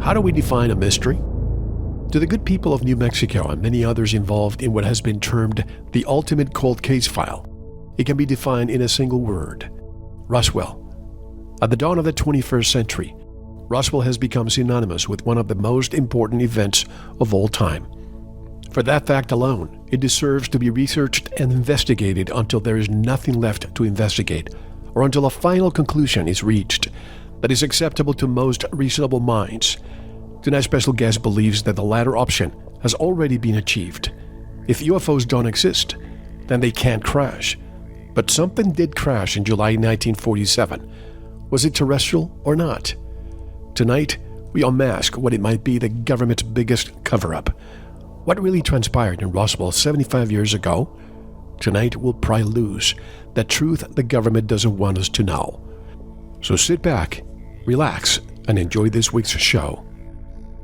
How do we define a mystery? To the good people of New Mexico and many others involved in what has been termed the ultimate cold case file, it can be defined in a single word: Roswell. At the dawn of the 21st century, Roswell has become synonymous with one of the most important events of all time. For that fact alone, it deserves to be researched and investigated until there is nothing left to investigate, or until a final conclusion is reached that is acceptable to most reasonable minds. Tonight's special guest believes that the latter option has already been achieved. If UFOs don't exist, then they can't crash. But something did crash in July 1947. Was it terrestrial or not? Tonight, we unmask what it might be the government's biggest cover-up. What really transpired in Roswell 75 years ago? Tonight, we'll pry loose that truth the government doesn't want us to know. So sit back, relax, and enjoy this week's show.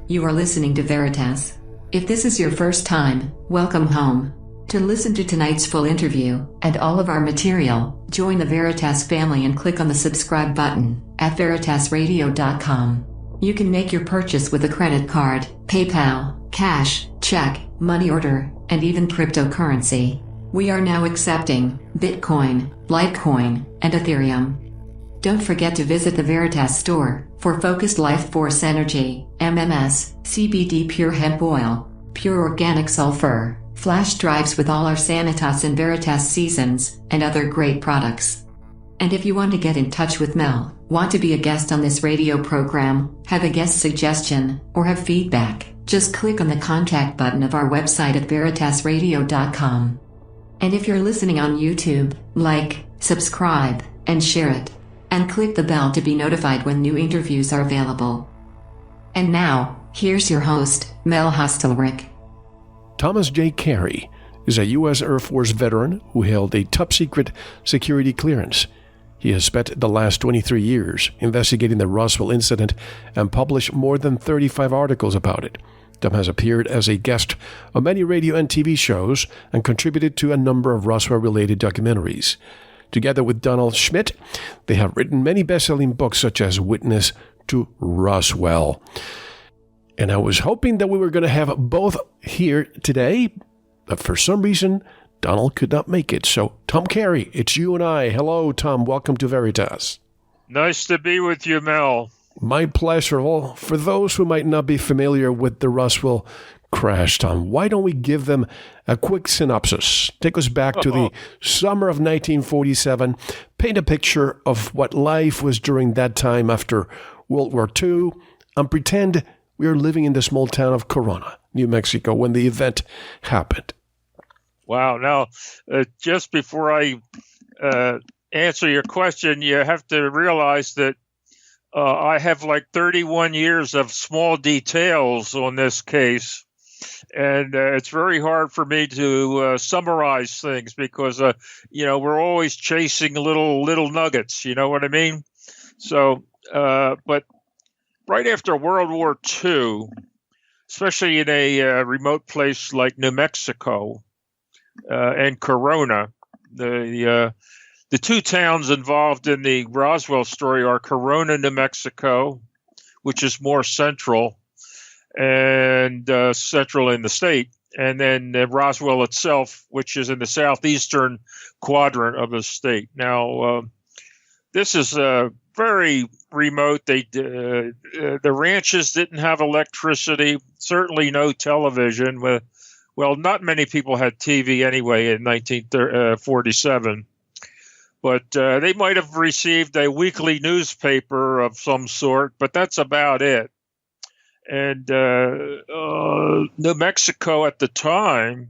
You are listening to VERITAS. If this is your first time, welcome home. To listen to tonight's full interview and all of our material, join the VERITAS family and click on the subscribe button at veritasradio.com. You can make your purchase with a credit card, PayPal, cash, check, money order, and even cryptocurrency. We are now accepting Bitcoin, Litecoin, and Ethereum. Don't forget to visit the VERITAS store for focused life force energy, MMS, CBD pure hemp oil, pure organic sulfur, flash drives with all our Sanitas and VERITAS seasons, and other great products. And if you want to get in touch with Mel, want to be a guest on this radio program, have a guest suggestion, or have feedback, just click on the contact button of our website at veritasradio.com. And if you're listening on YouTube, like, subscribe, and share it. And click the bell to be notified when new interviews are available. And now, here's your host, Mel Hostelrick. Thomas J. Carey is a U.S. Air Force veteran who held a top-secret security clearance. He has spent the last 23 years investigating the Roswell incident and published more than 35 articles about it. Tom has appeared as a guest on many radio and TV shows and contributed to a number of Roswell-related documentaries. Together with Donald Schmidt, they have written many best-selling books such as Witness to Roswell. And I was hoping that we were going to have both here today, but for some reason, Donald could not make it. So, Tom Carey, it's you and I. Hello, Tom. Welcome to Veritas. Nice to be with you, Mel. My pleasure. Well, for those who might not be familiar with the Roswell crash, Tom, why don't we give them a quick synopsis? Take us back to the summer of 1947. Paint a picture of what life was during that time after World War II, and pretend we are living in the small town of Corona, New Mexico, when the event happened. Wow. Now, just before I answer your question, you have to realize that I have like 31 years of small details on this case. And it's very hard for me to summarize things because, we're always chasing little nuggets. You know what I mean? So, but right after World War II, especially in a remote place like New Mexico and Corona, the two towns involved in the Roswell story are Corona, New Mexico, which is more central and central in the state, and then Roswell itself, which is in the southeastern quadrant of the state. Now, this is very remote. The ranches didn't have electricity, certainly no television. Well, not many people had TV anyway in 1947. But they might have received a weekly newspaper of some sort, but that's about it. And New Mexico at the time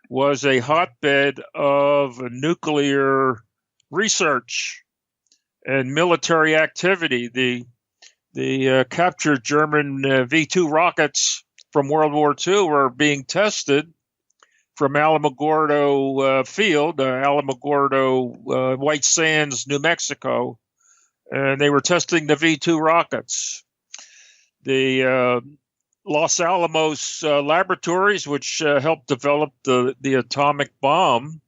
was a hotbed of nuclear research and military activity. The captured German V-2 rockets from World War II were being tested from Alamogordo Field, Alamogordo, White Sands, New Mexico, and they were testing the V-2 rockets. The Los Alamos laboratories, which helped develop the atomic bomb,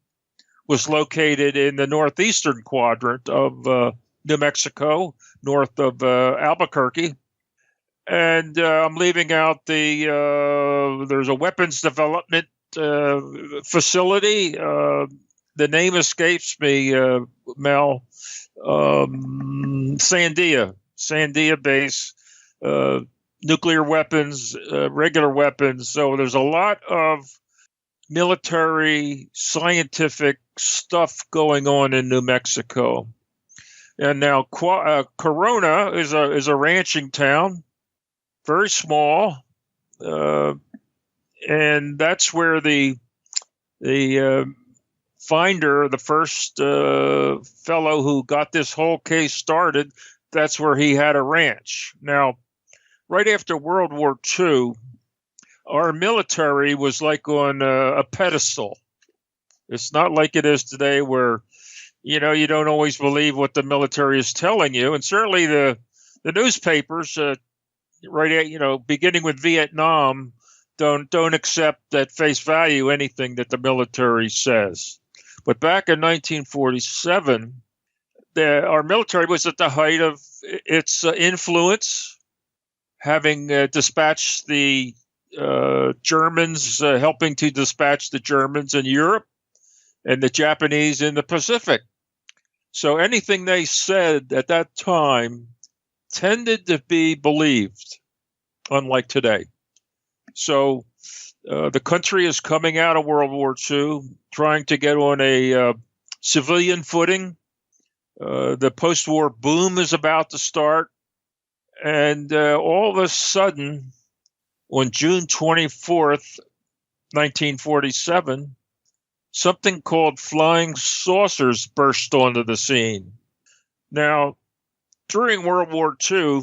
was located in the northeastern quadrant of New Mexico, north of Albuquerque. And I'm leaving out there's a weapons development facility. The name escapes me, Mel. Sandia base, nuclear weapons, regular weapons. So there's a lot of military, scientific stuff going on in New Mexico. And now Corona is a ranching town, very small, and that's where the finder, the first fellow who got this whole case started, that's where he had a ranch. Now, right after World War II, our military was like on a pedestal. It's not like it is today where, you don't always believe what the military is telling you. And certainly the newspapers, beginning with Vietnam, don't accept at face value anything that the military says. But back in 1947, our military was at the height of its influence, having dispatched the Germans, helping to dispatch the Germans in Europe and the Japanese in the Pacific. So anything they said at that time tended to be believed, unlike today. So the country is coming out of World War II, trying to get on a civilian footing. The post-war boom is about to start. And all of a sudden, on June 24th, 1947, something called flying saucers burst onto the scene. Now, during World War II,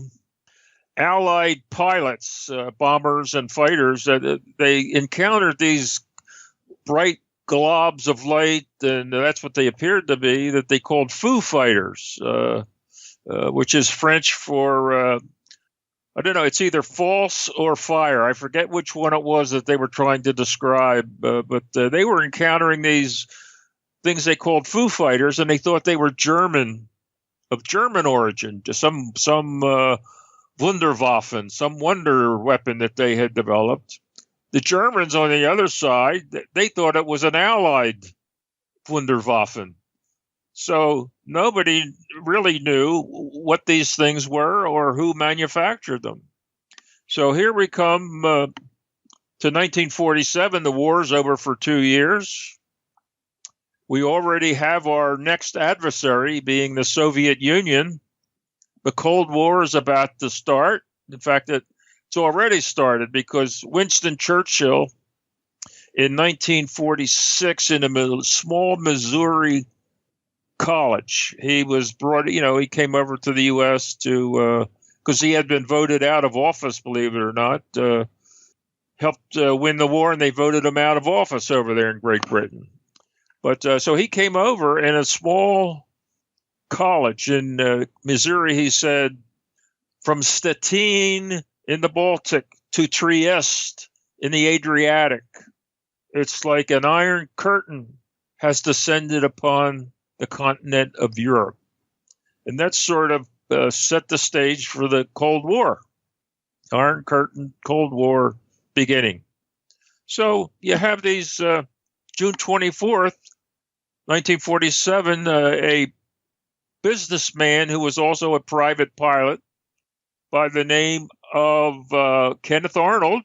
Allied pilots, bombers and fighters, they encountered these bright globs of light, and that's what they appeared to be, that they called foo fighters, which is French for, I don't know, it's either false or fire. I forget which one it was that they were trying to describe, but they were encountering these things they called foo fighters, and they thought they were German, of German origin, just some Wunderwaffen, some wonder weapon that they had developed. The Germans on the other side, they thought it was an Allied Wunderwaffen. So nobody really knew what these things were or who manufactured them. So here we come to 1947. The war's over for 2 years. We already have our next adversary being the Soviet Union. The Cold War is about to start. In fact, it's already started because Winston Churchill in 1946 in a small Missouri college, he was brought, he came over to the U.S. to, because he had been voted out of office, believe it or not, helped win the war, and they voted him out of office over there in Great Britain. But so he came over in a small college in Missouri. He said, from Stettin in the Baltic to Trieste in the Adriatic, it's like an iron curtain has descended upon the continent of Europe. And that sort of set the stage for the Cold War. Iron Curtain, Cold War beginning. So you have these June 24th, 1947, a businessman who was also a private pilot by the name of Kenneth Arnold.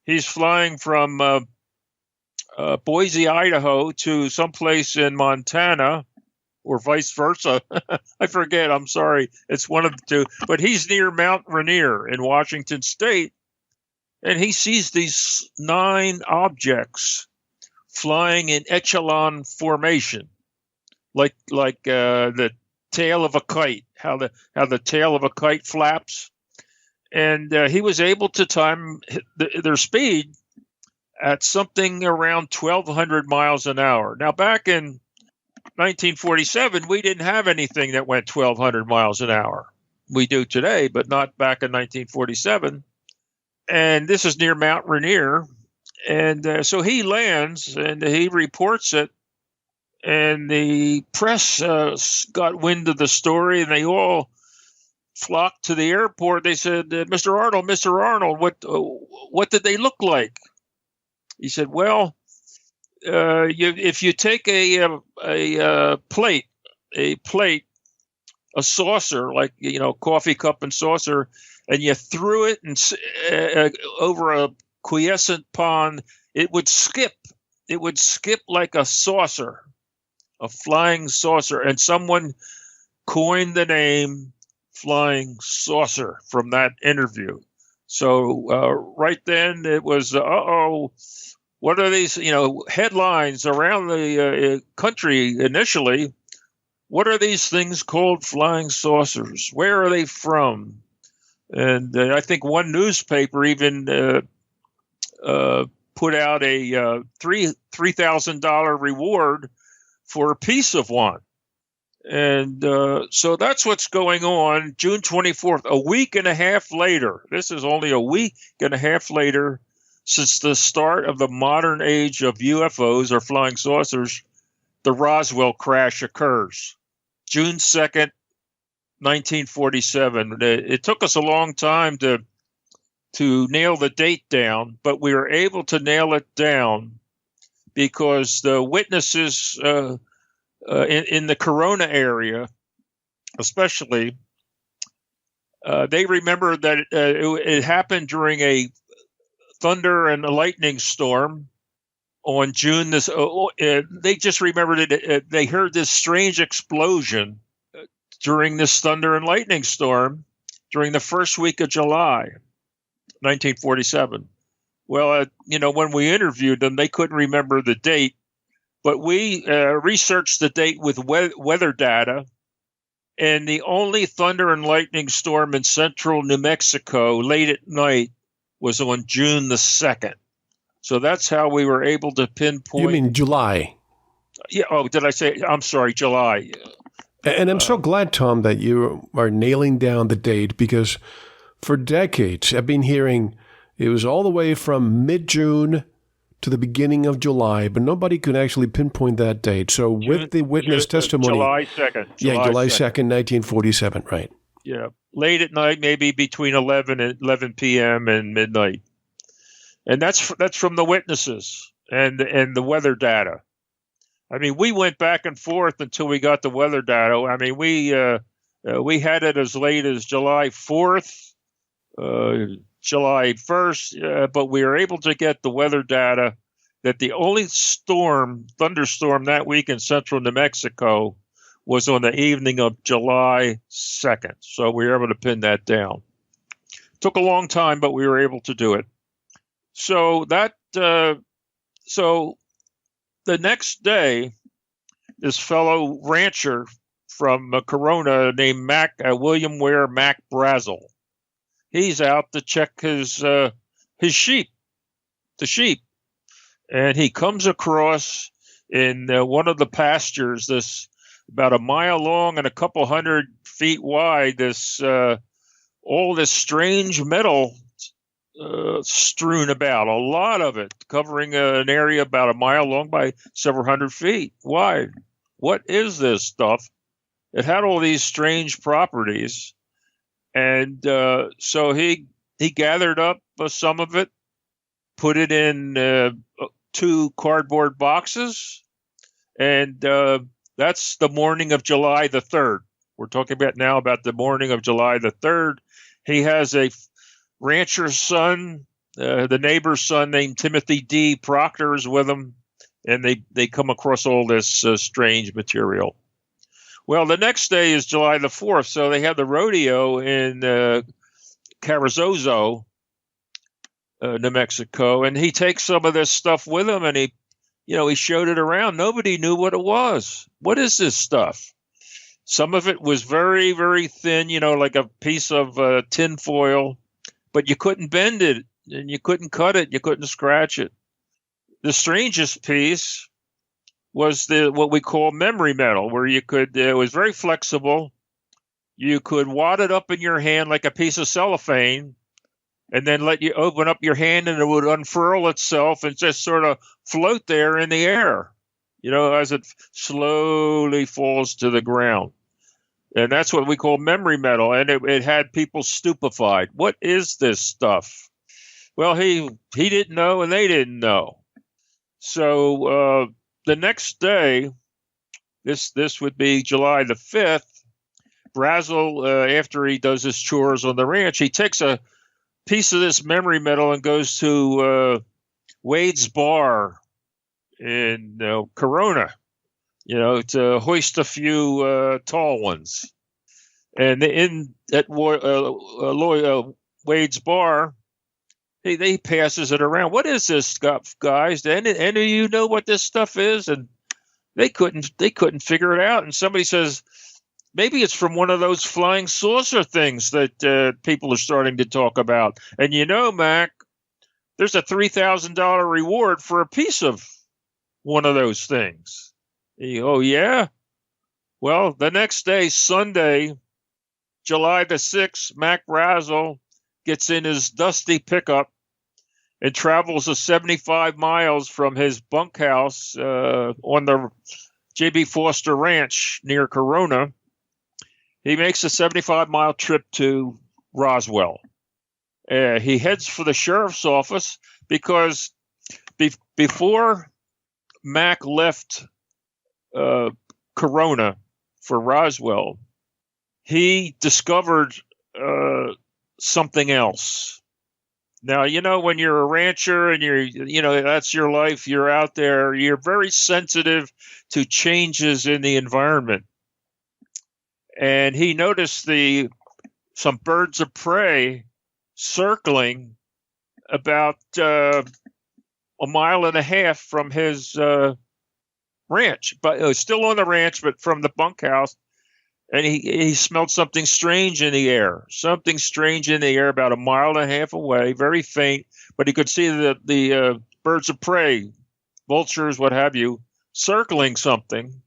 He's flying from Boise, Idaho to someplace in Montana, or vice versa. I forget. I'm sorry. It's one of the two. But he's near Mount Rainier in Washington State, and he sees these 9 objects flying in echelon formation, like the tail of a kite. How the tail of a kite flaps, and he was able to time their speed at something around 1,200 miles an hour. Now, back in 1947, we didn't have anything that went 1,200 miles an hour. We do today, but not back in 1947. And this is near Mount Rainier. And so he lands and he reports it. And the press got wind of the story, and they all flocked to the airport. They said, Mr. Arnold, what did they look like? He said, well, if you take a plate, a saucer, like, coffee cup and saucer, and you threw it over a quiescent pond, it would skip. It would skip like a saucer, a flying saucer. And someone coined the name Flying Saucer from that interview. So right then it was, what are these, headlines around the country initially? What are these things called flying saucers? Where are they from? And I think one newspaper even put out a $3,000 reward for a piece of one. And so that's what's going on. June 24th, a week and a half later. This is only a week and a half later since the start of the modern age of UFOs or flying saucers. The Roswell crash occurs. June 2nd, 1947. It took us a long time to nail the date down, but we were able to nail it down because the witnesses in the Corona area, especially, they remember that it happened during a thunder and a lightning storm on June. They just remembered it. They heard this strange explosion during this thunder and lightning storm during the first week of July, 1947. Well, when we interviewed them, they couldn't remember the date, but we researched the date with weather data, and the only thunder and lightning storm in central New Mexico late at night was on June the 2nd. So that's how we were able to pinpoint. You mean July? Yeah. Oh, did I say? I'm sorry, July. And I'm so glad, Tom, that you are nailing down the date, because for decades I've been hearing it was all the way from mid-June to the beginning of July, but nobody could actually pinpoint that date. So with the witness testimony, July 2nd. July 2nd, 1947, right? Yeah, late at night, maybe between 11 p.m. and midnight, and that's from the witnesses and the weather data. I mean, we went back and forth until we got the weather data. I mean, we had it as late as July 4th, July 1st, but we were able to get the weather data that the only thunderstorm that week in central New Mexico was on the evening of July 2nd. So we were able to pin that down. Took a long time, but we were able to do it. So the next day, this fellow rancher from Corona named William Ware Mac Brazel, he's out to check his sheep, and he comes across in one of the pastures, this about a mile long and a couple 100 feet wide, all this strange metal strewn about, a lot of it covering an area about a mile long by several 100 feet wide. What is this stuff? It had all these strange properties, and so he gathered up some of it, put it in 2 cardboard boxes, and that's the morning of July the 3rd. We're talking about the morning of July the 3rd. He has a rancher's son, the neighbor's son named Timothy D. Proctor is with him, and they come across all this strange material. Well, the next day is July the 4th, so they have the rodeo in Carrizozo, New Mexico, and he takes some of this stuff with him, and he showed it around. Nobody knew what it was. What is this stuff? Some of it was very, very thin, like a piece of tin foil, but you couldn't bend it, and you couldn't cut it, you couldn't scratch it. The strangest piece was what we call memory metal, where it was very flexible. You could wad it up in your hand like a piece of cellophane, and then let you open up your hand, and it would unfurl itself and just sort of float there in the air, as it slowly falls to the ground. And that's what we call memory metal. And it had people stupefied. What is this stuff? Well, he didn't know and they didn't know. So the next day, this would be July the 5th, Brazel, after he does his chores on the ranch, he takes a piece of this memory metal and goes to Wade's bar in Corona, to hoist a few tall ones. And at Wade's bar, he passes it around. What is this stuff, guys? Any of you know what this stuff is? And they couldn't figure it out. And somebody says, maybe it's from one of those flying saucer things that people are starting to talk about. And Mac, there's a $3,000 reward for a piece of one of those things. Oh, yeah? Well, the next day, Sunday, July the 6th, Mac Brazel gets in his dusty pickup and travels 75 miles from his bunkhouse on the J.B. Foster Ranch near Corona. He makes a 75-mile trip to Roswell. He heads for the sheriff's office because before Mac left Corona for Roswell, he discovered something else. Now, when you're a rancher and that's your life, you're out there, you're very sensitive to changes in the environment. And he noticed some birds of prey circling about a mile and a half from his ranch, but it was still on the ranch, but from the bunkhouse. And he smelled something strange in the air, about a mile and a half away, very faint, but he could see the birds of prey, vultures, what have you, circling something.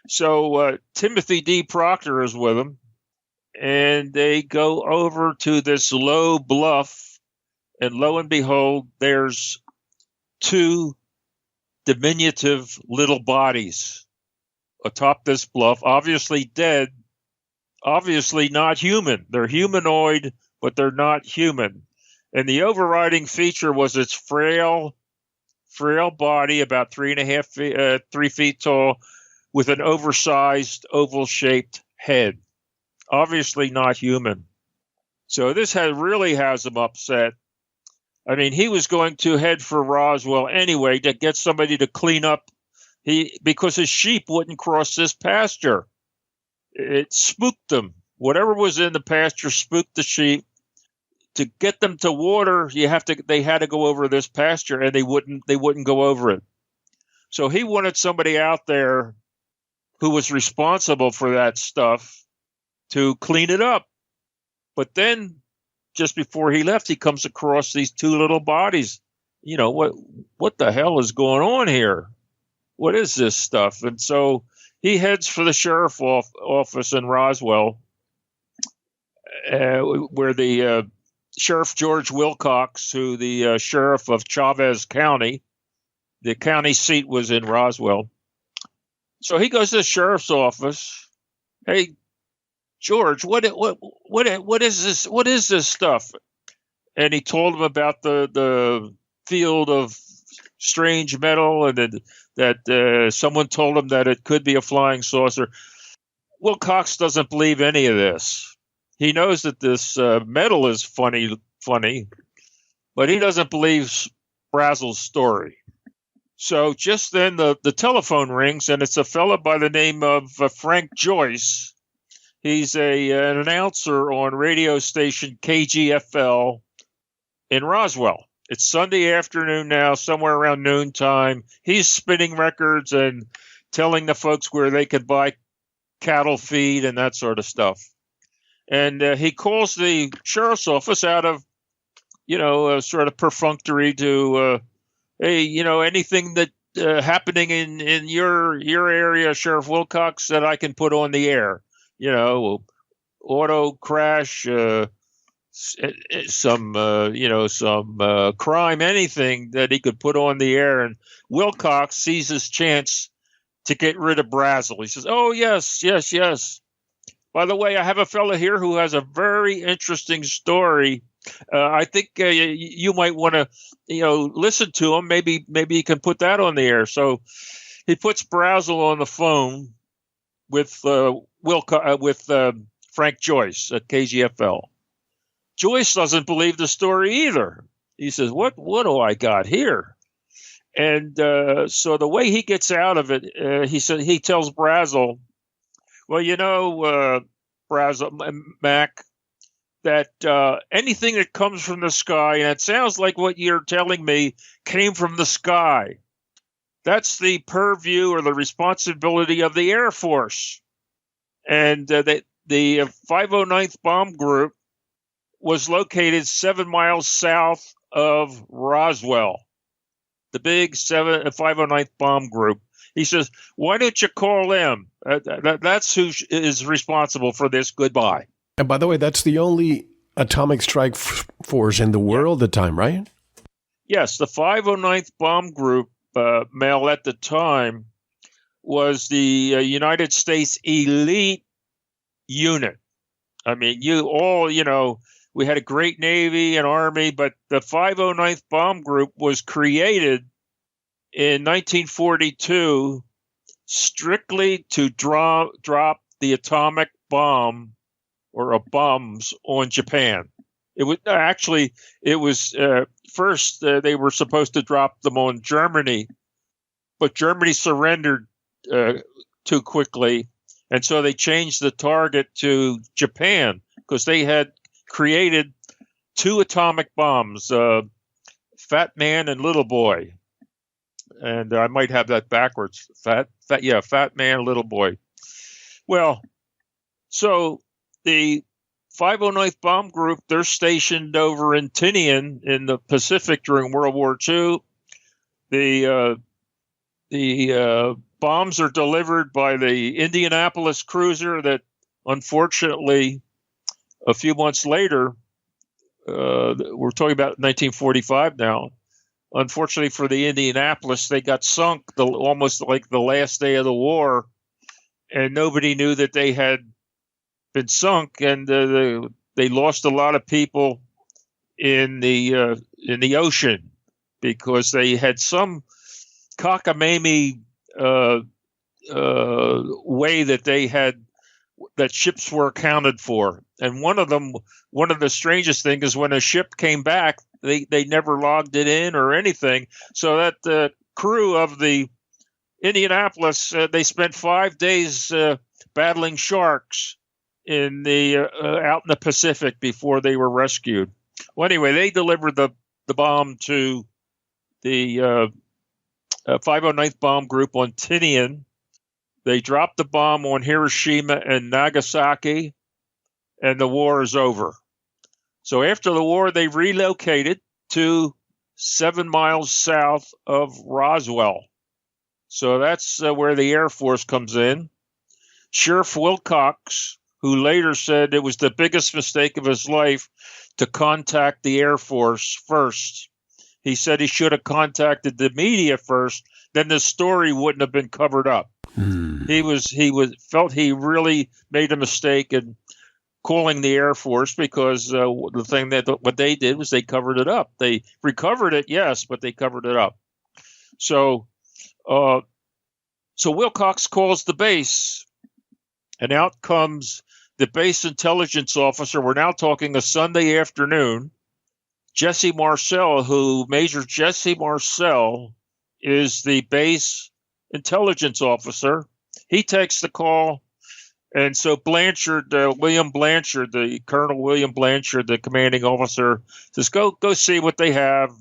So Timothy D. Proctor is with him, and they go over to this low bluff, and lo and behold, there's two diminutive little bodies atop this bluff, obviously dead, obviously not human. They're humanoid, but they're not human. And the overriding feature was its frail body, about 3 feet tall, with an oversized oval-shaped head. Obviously not human. So this really has him upset. I mean, he was going to head for Roswell anyway to get somebody to clean up because his sheep wouldn't cross this pasture. It spooked them. Whatever was in the pasture spooked the sheep. To get them to water, they had to go over this pasture, and they wouldn't go over it. So he wanted somebody out there who was responsible for that stuff to clean it up. But then, just before he left, he comes across these two little bodies. What the hell is going on here? What is this stuff? And so he heads for the sheriff's office in Roswell, where the Sheriff George Wilcox, who the sheriff of Chavez County, the county seat was in Roswell. So he goes to the sheriff's office. Hey, George, what is this? What is this stuff? And he told him about the field of strange metal, and that someone told him that it could be a flying saucer. Wilcox doesn't believe any of this. He knows that this metal is funny, but he doesn't believe Brazel's story. So just then the telephone rings, and it's a fellow by the name of Frank Joyce. He's an announcer on radio station KGFL in Roswell. It's Sunday afternoon now, somewhere around noontime. He's spinning records and telling the folks where they could buy cattle feed and that sort of stuff. And he calls the sheriff's office out of, sort of perfunctory to, hey, anything that happening in your area, Sheriff Wilcox, that I can put on the air. Auto crash, some crime, anything that he could put on the air. And Wilcox sees his chance to get rid of Brazel. He says, oh, yes. By the way, I have a fellow here who has a very interesting story. I think you might want to, listen to him. Maybe you can put that on the air. So he puts Brazel on the phone with Frank Joyce at KGFL. Joyce doesn't believe the story either. He says, "What do I got here?" And so the way he gets out of it, he tells Brazel, "Well, Brazel, Mac, that anything that comes from the sky, and it sounds like what you're telling me came from the sky, that's the purview or the responsibility of the Air Force." And the 509th Bomb Group was located 7 miles south of Roswell, the big 509th Bomb Group. He says, "Why don't you call them? That's who is responsible for this. Goodbye." And by the way, that's the only atomic strike force in the world at the time, right? Yes, the 509th Bomb Group, Mel, at the time was the United States elite unit. I mean, we had a great Navy and Army, but the 509th Bomb Group was created in 1942 strictly to drop the atomic bomb or bombs on Japan. It was first they were supposed to drop them on Germany, but Germany surrendered too quickly, and so they changed the target to Japan because they had created 2 atomic bombs, Fat Man and Little Boy. And I might have that backwards. Fat Man, Little Boy. Well, so the 509th Bomb Group, they're stationed over in Tinian in the Pacific during World War II. The bombs are delivered by the Indianapolis cruiser that, unfortunately, a few months later, we're talking about 1945 now. Unfortunately for the Indianapolis, they got sunk almost like the last day of the war, and nobody knew that they had been sunk, and they lost a lot of people in the ocean because they had some cockamamie way that ships were accounted for. And one of the strangest things is when a ship came back, they never logged it in or anything. So that the crew of the Indianapolis, they spent 5 days battling sharks out in the Pacific before they were rescued. Well, anyway, they delivered the bomb to the 509th Bomb Group on Tinian. They dropped the bomb on Hiroshima and Nagasaki, and the war is over. So after the war, they relocated to 7 miles south of Roswell. So that's where the Air Force comes in. Sheriff Wilcox, who later said it was the biggest mistake of his life to contact the Air Force first. He said he should have contacted the media first, then the story wouldn't have been covered up. He felt he really made a mistake in calling the Air Force because the thing what they did was they covered it up. They recovered it, yes, but they covered it up. So Wilcox calls the base, and out comes the base intelligence officer. We're now talking a Sunday afternoon. Major Jesse Marcel is the base intelligence officer. He takes the call, and so William Blanchard, Colonel William Blanchard, the commanding officer, says, go see what they have,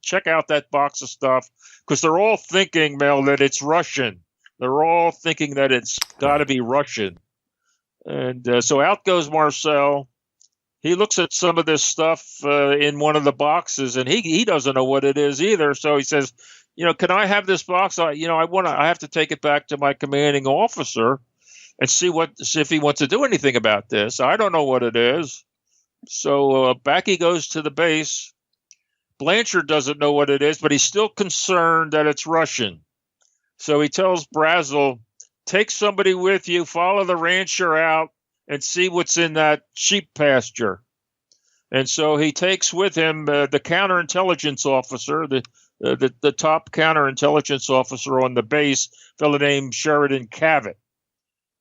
check out that box of stuff, because they're all thinking, Mel, that it's Russian. They're all thinking that it's got to be Russian. And so out goes Marcel. He looks at some of this stuff in one of the boxes, and he doesn't know what it is either. So he says, can I have this box? I have to take it back to my commanding officer and see if he wants to do anything about this. I don't know what it is. So back he goes to the base. Blanchard doesn't know what it is, but he's still concerned that it's Russian. So he tells Brazel, take somebody with you, follow the rancher out, and see what's in that sheep pasture. And so he takes with him the counterintelligence officer, the top counterintelligence officer on the base, a fellow named Sheridan Cavett.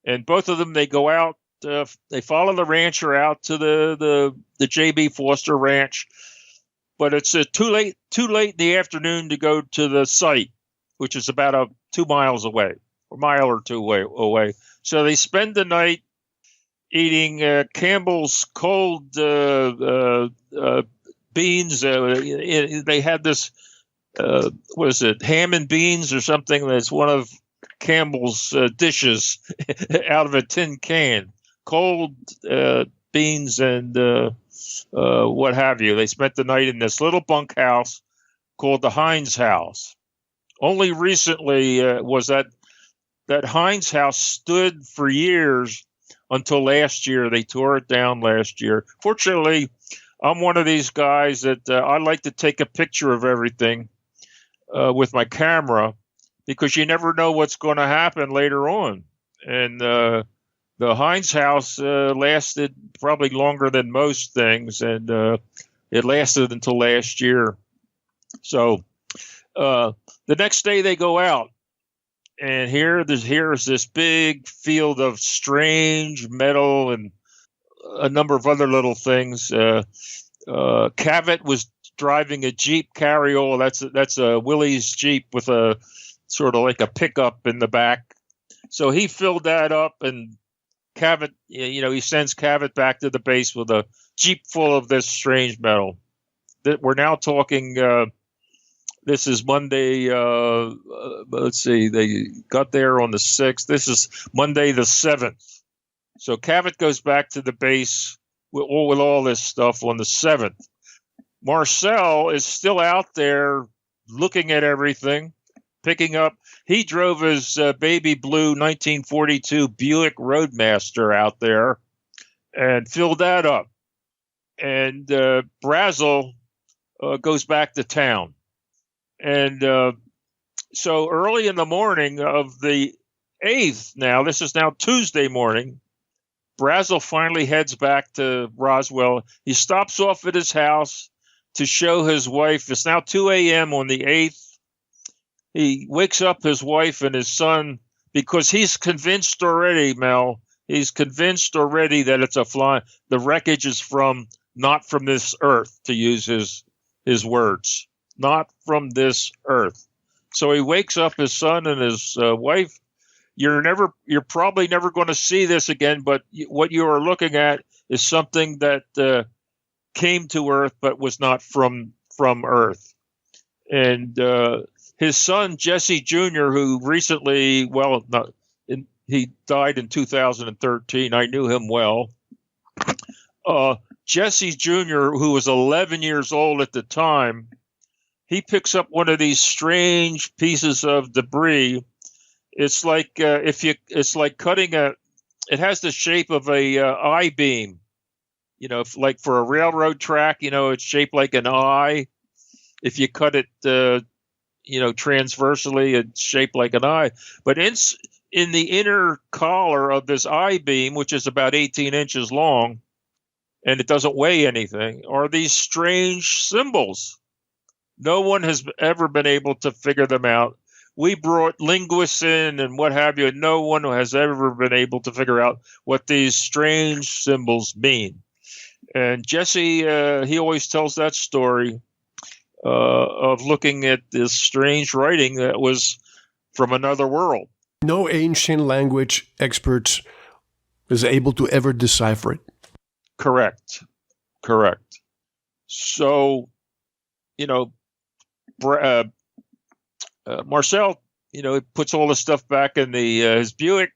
And both of them, they go out. They follow the rancher out to the J.B. Foster Ranch, but it's too late in the afternoon to go to the site, which is about 2 miles away, a mile or two away. So they spend the night eating Campbell's cold beans. They had this, what is it, ham and beans or something? That's one of Campbell's dishes out of a tin can. Cold beans and what have you. They spent the night in this little bunkhouse called the Hines House. Only recently was that Hines House stood for years until last year. They tore it down last year. Fortunately, I'm one of these guys that I like to take a picture of everything with my camera, because you never know what's going to happen later on. And the Hines House lasted probably longer than most things, and it lasted until last year. So the next day they go out, and here's this big field of strange metal and a number of other little things. Cavett was driving a Jeep Carey. That's a Willys Jeep with a sort of like a pickup in the back. So he filled that up, and Cavett, he sends Cavett back to the base with a Jeep full of this strange metal. That we're now talking. This is Monday. Let's see. They got there on the 6th. This is Monday the 7th. So Cavett goes back to the base with all this stuff on the 7th. Marcel is still out there looking at everything, picking up. He drove his baby blue 1942 Buick Roadmaster out there and filled that up. And Brazel goes back to town. And so early in the morning of the 8th, now, this is now Tuesday morning, Brazel finally heads back to Roswell. He stops off at his house to show his wife. It's now 2 a.m. on the 8th. He wakes up his wife and his son because he's convinced already, Mel. He's convinced already that it's a fly. The wreckage is not from this earth, to use his words. Not from this earth. So he wakes up his son and his wife. You're probably never going to see this again, but what you are looking at is something that came to Earth but was not from Earth. And his son, Jesse Jr., who recently, he died in 2013. I knew him well. Jesse Jr., who was 11 years old at the time, he picks up one of these strange pieces of debris. It's like cutting it has the shape of a I-beam. Like for a railroad track, it's shaped like an eye. If you cut it, transversely, it's shaped like an eye. But in the inner collar of this I-beam, which is about 18 inches long, and it doesn't weigh anything, are these strange symbols. No one has ever been able to figure them out. We brought linguists in and what have you, and no one has ever been able to figure out what these strange symbols mean. And Jesse, he always tells that story of looking at this strange writing that was from another world. No ancient language experts is able to ever decipher it. Correct. So, Marcel, puts all the stuff back in his Buick,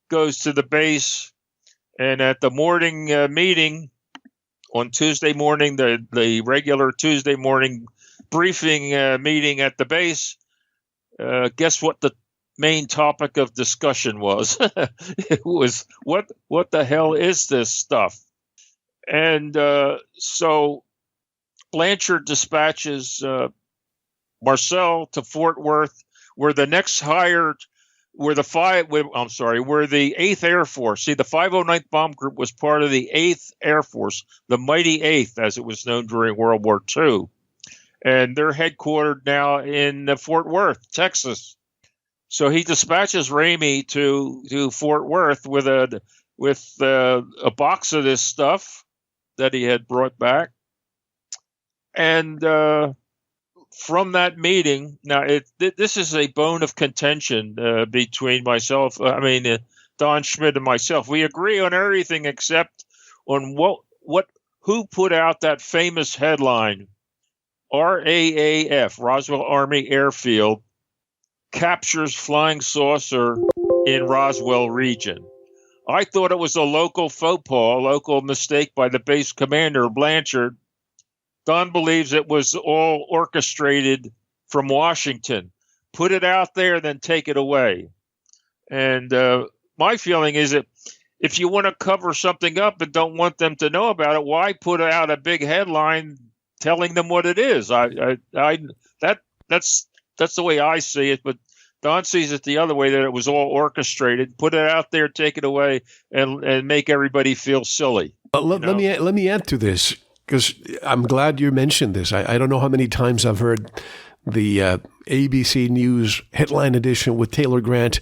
goes to the base, and at the morning meeting on Tuesday morning, the regular Tuesday morning briefing meeting at the base, guess what the main topic of discussion was? It was, what the hell is this stuff? And so Blanchard dispatches Marcel to Fort Worth, where the next hired where where the 8th Air Force. See, the 509th Bomb Group was part of the 8th Air Force, the Mighty 8th, as it was known during World War II. And they're headquartered now in Fort Worth, Texas. So he dispatches Ramey to Fort Worth with a box of this stuff that he had brought back. And from that meeting, now this is a bone of contention between Don Schmidt and myself. We agree on everything except on who put out that famous headline, RAAF, Roswell Army Airfield, captures flying saucer in Roswell region. I thought it was a local faux pas, a local mistake by the base commander, Blanchard. Don believes it was all orchestrated from Washington. Put it out there, then take it away. And my feeling is that if you want to cover something up and don't want them to know about it, why put out a big headline telling them what it is? That's the way I see it, but Don sees it the other way, that it was all orchestrated. Put it out there, take it away, and make everybody feel silly. Let me add to this, because I'm glad you mentioned this. I don't know how many times I've heard the ABC News headline edition with Taylor Grant.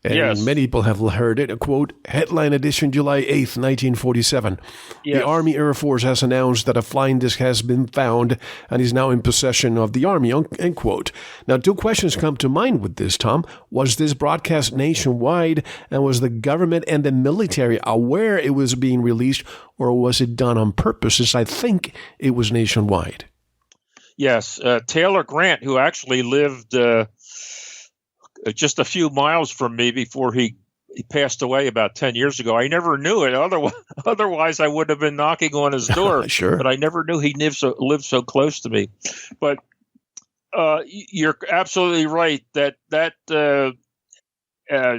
And yes. Many people have heard it. A quote, headline edition, July 8th, 1947. Yes. The Army Air Force has announced that a flying disc has been found and is now in possession of the Army, end quote. Now, two questions come to mind with this, Tom. Was this broadcast nationwide, and was the government and the military aware it was being released, or was it done on purpose, since I think it was nationwide? Yes. Taylor Grant, who actually lived just a few miles from me before he passed away about 10 years ago. I never knew it. Otherwise, I would have been knocking on his door. Sure. But I never knew he lived so close to me. But you're absolutely right that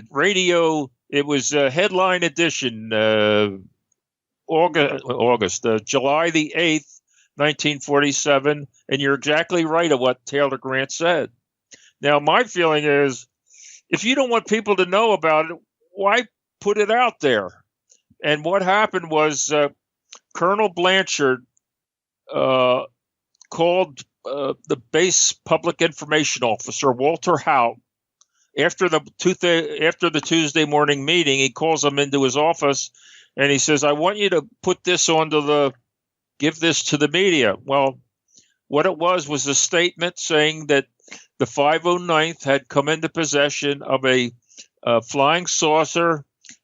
radio, it was headline edition, August, July the 8th, 1947. And you're exactly right of what Taylor Grant said. Now, my feeling is, if you don't want people to know about it, why put it out there? And what happened was Colonel Blanchard called the base public information officer, Walter Hout, after the Tuesday morning meeting. He calls him into his office and he says, I want you to put this give this to the media. Well, what it was a statement saying that the 509th had come into possession of a flying saucer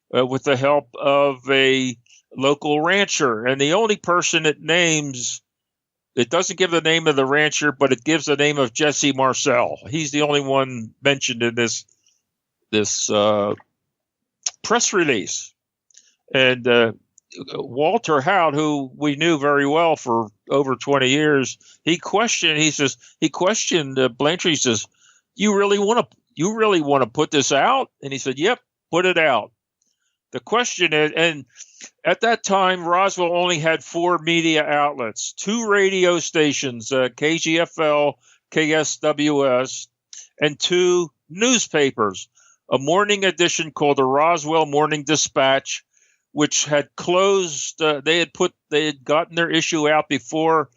with the help of a local rancher. And the only person it names, it doesn't give the name of the rancher, but it gives the name of Jesse Marcel. He's the only one mentioned in this press release. And Walter Hout, who we knew very well for over 20 years, he questioned Blanchard. He says, you really want to put this out? And he said, yep, put it out. The question is, and at that time, Roswell only had 4 media outlets, 2 radio stations, KGFL, KSWS, and 2 newspapers, a morning edition called the Roswell Morning Dispatch, which had closed. They had gotten their issue out before,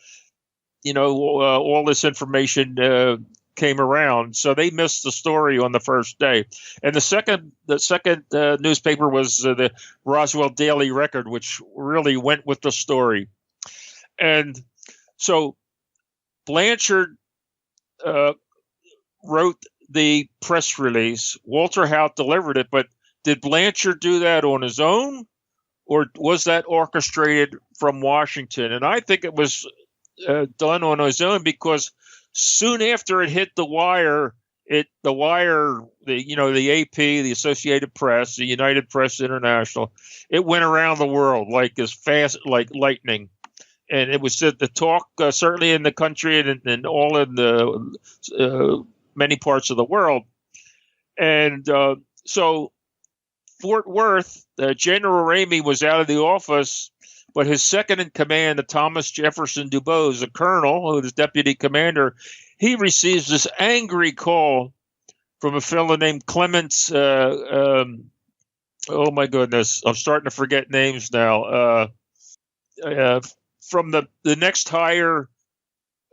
all this information came around. So they missed the story on the first day. And the second newspaper was the Roswell Daily Record, which really went with the story. And so Blanchard wrote the press release. Walter Hout delivered it, but did Blanchard do that on his own? Or was that orchestrated from Washington? And I think it was done on his own, because soon after it hit the wire, the AP, the Associated Press, the United Press International, it went around the world like as fast, like lightning. And it was the talk, certainly in the country and all in the many parts of the world. And so Fort Worth, General Ramey was out of the office, but his second in command, Thomas Jefferson Dubose, a colonel who was deputy commander, he receives this angry call from a fellow named Clements. Oh my goodness, I'm starting to forget names now. From the next higher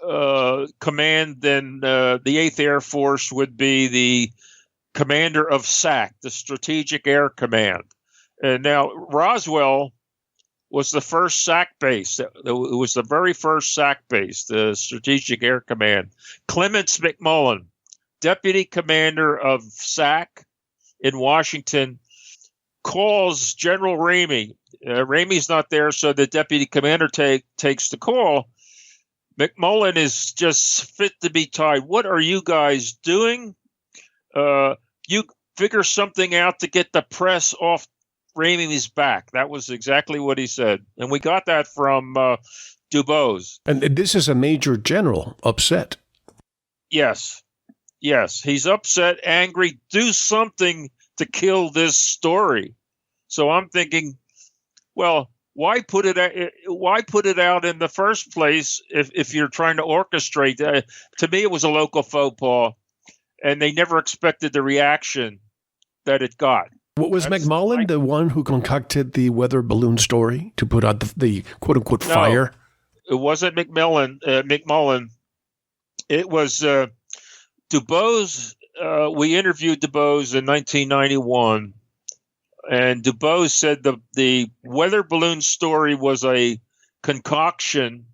command than the 8th Air Force would be the commander of SAC, the Strategic Air Command. And now Roswell was the first SAC base. It was the very first SAC base, the Strategic Air Command. Clements McMullen, deputy commander of SAC in Washington, calls General Ramey. Ramey's not there, so the deputy commander takes the call. McMullen is just fit to be tied. What are you guys doing? You figure something out to get the press off Ramey's back. That was exactly what he said. And we got that from Dubose. And this is a major general upset. Yes. He's upset, angry. Do something to kill this story. So I'm thinking, well, why put it out in the first place if you're trying to orchestrate? To me, it was a local faux pas, and they never expected the reaction that it got. What was McMullen the one who concocted the weather balloon story to put out the quote unquote fire? It wasn't McMullen. It was Dubose. We interviewed Dubose in 1991, and Dubose said the weather balloon story was a concoction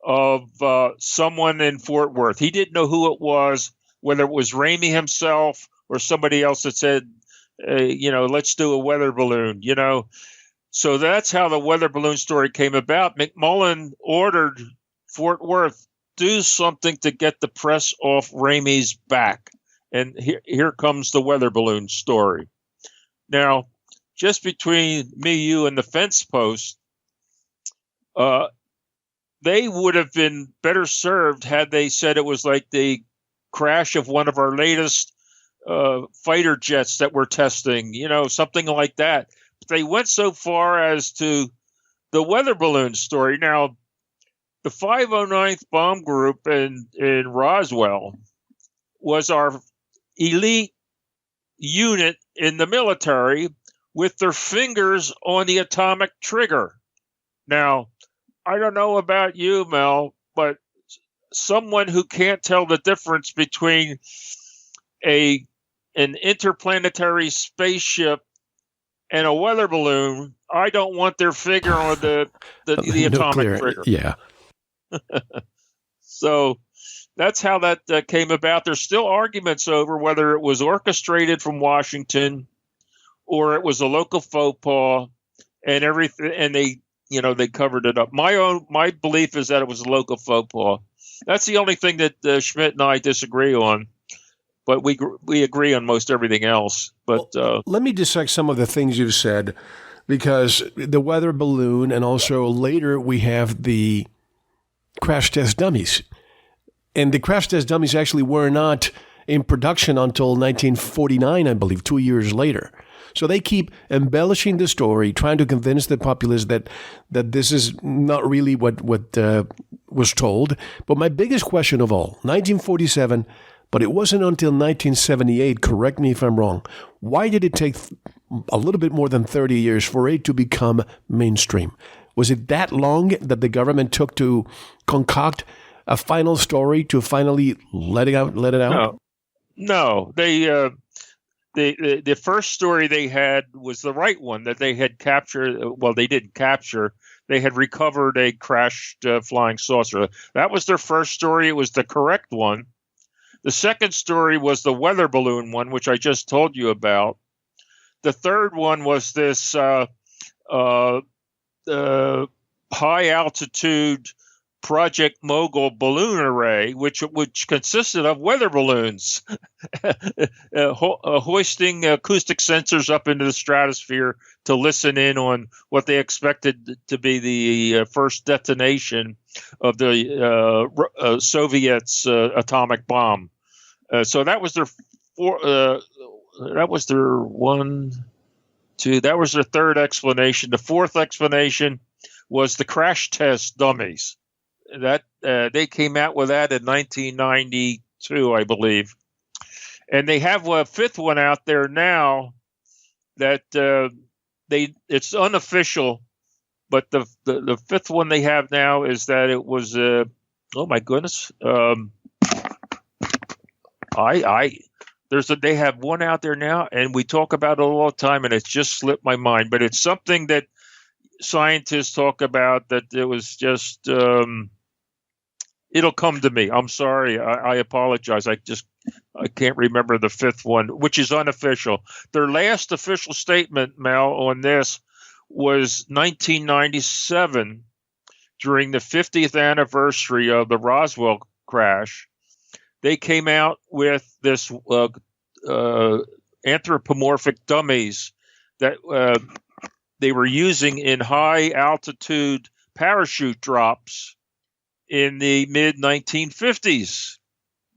of someone in Fort Worth. He didn't know who it was, whether it was Ramey himself or somebody else that said, let's do a weather balloon, So that's how the weather balloon story came about. McMullen ordered Fort Worth, do something to get the press off Ramey's back. And here comes the weather balloon story. Now, just between me, you, and the fence post, they would have been better served had they said it was like the crash of one of our latest fighter jets that we're testing, something like that. But they went so far as to the weather balloon story. Now, the 509th Bomb Group in Roswell was our elite unit in the military with their fingers on the atomic trigger. Now, I don't know about you, Mel, but someone who can't tell the difference between an interplanetary spaceship and a weather balloon, I don't want their finger on the atomic trigger. Yeah. So that's how that came about. There's still arguments over whether it was orchestrated from Washington or it was a local faux pas, and everything. And they covered it up. My belief is that it was a local faux pas. That's the only thing that Schmidt and I disagree on. But we agree on most everything else. But let me dissect some of the things you've said, because the weather balloon, and also later we have the crash test dummies. And the crash test dummies actually were not in production until 1949, I believe, 2 years later. So they keep embellishing the story, trying to convince the populace that this is not really what was told. But my biggest question of all, 1947, but it wasn't until 1978, correct me if I'm wrong, why did it take a little bit more than 30 years for it to become mainstream? Was it that long that the government took to concoct a final story to finally let it out? No. The first story they had was the right one that they had captured. Well, they didn't capture. They had recovered a crashed flying saucer. That was their first story. It was the correct one. The second story was the weather balloon one, which I just told you about. The third one was this high altitude Project Mogul balloon array, which consisted of weather balloons hoisting acoustic sensors up into the stratosphere to listen in on what they expected to be the first detonation of the Soviets' atomic bomb. So that was their that was their third explanation. The fourth explanation was the crash test dummies. That they came out with that in 1992, I believe. And they have a fifth one out there now that it's unofficial, but the fifth one they have now is that it was oh my goodness, they have one out there now, and we talk about it all the time, and it's just slipped my mind. But it's something that scientists talk about that it was just it'll come to me. I'm sorry, I apologize. I can't remember the fifth one, which is unofficial. Their last official statement, Mel, on this was 1997 during the 50th anniversary of the Roswell crash. They came out with this anthropomorphic dummies that they were using in high altitude parachute drops in the mid 1950s.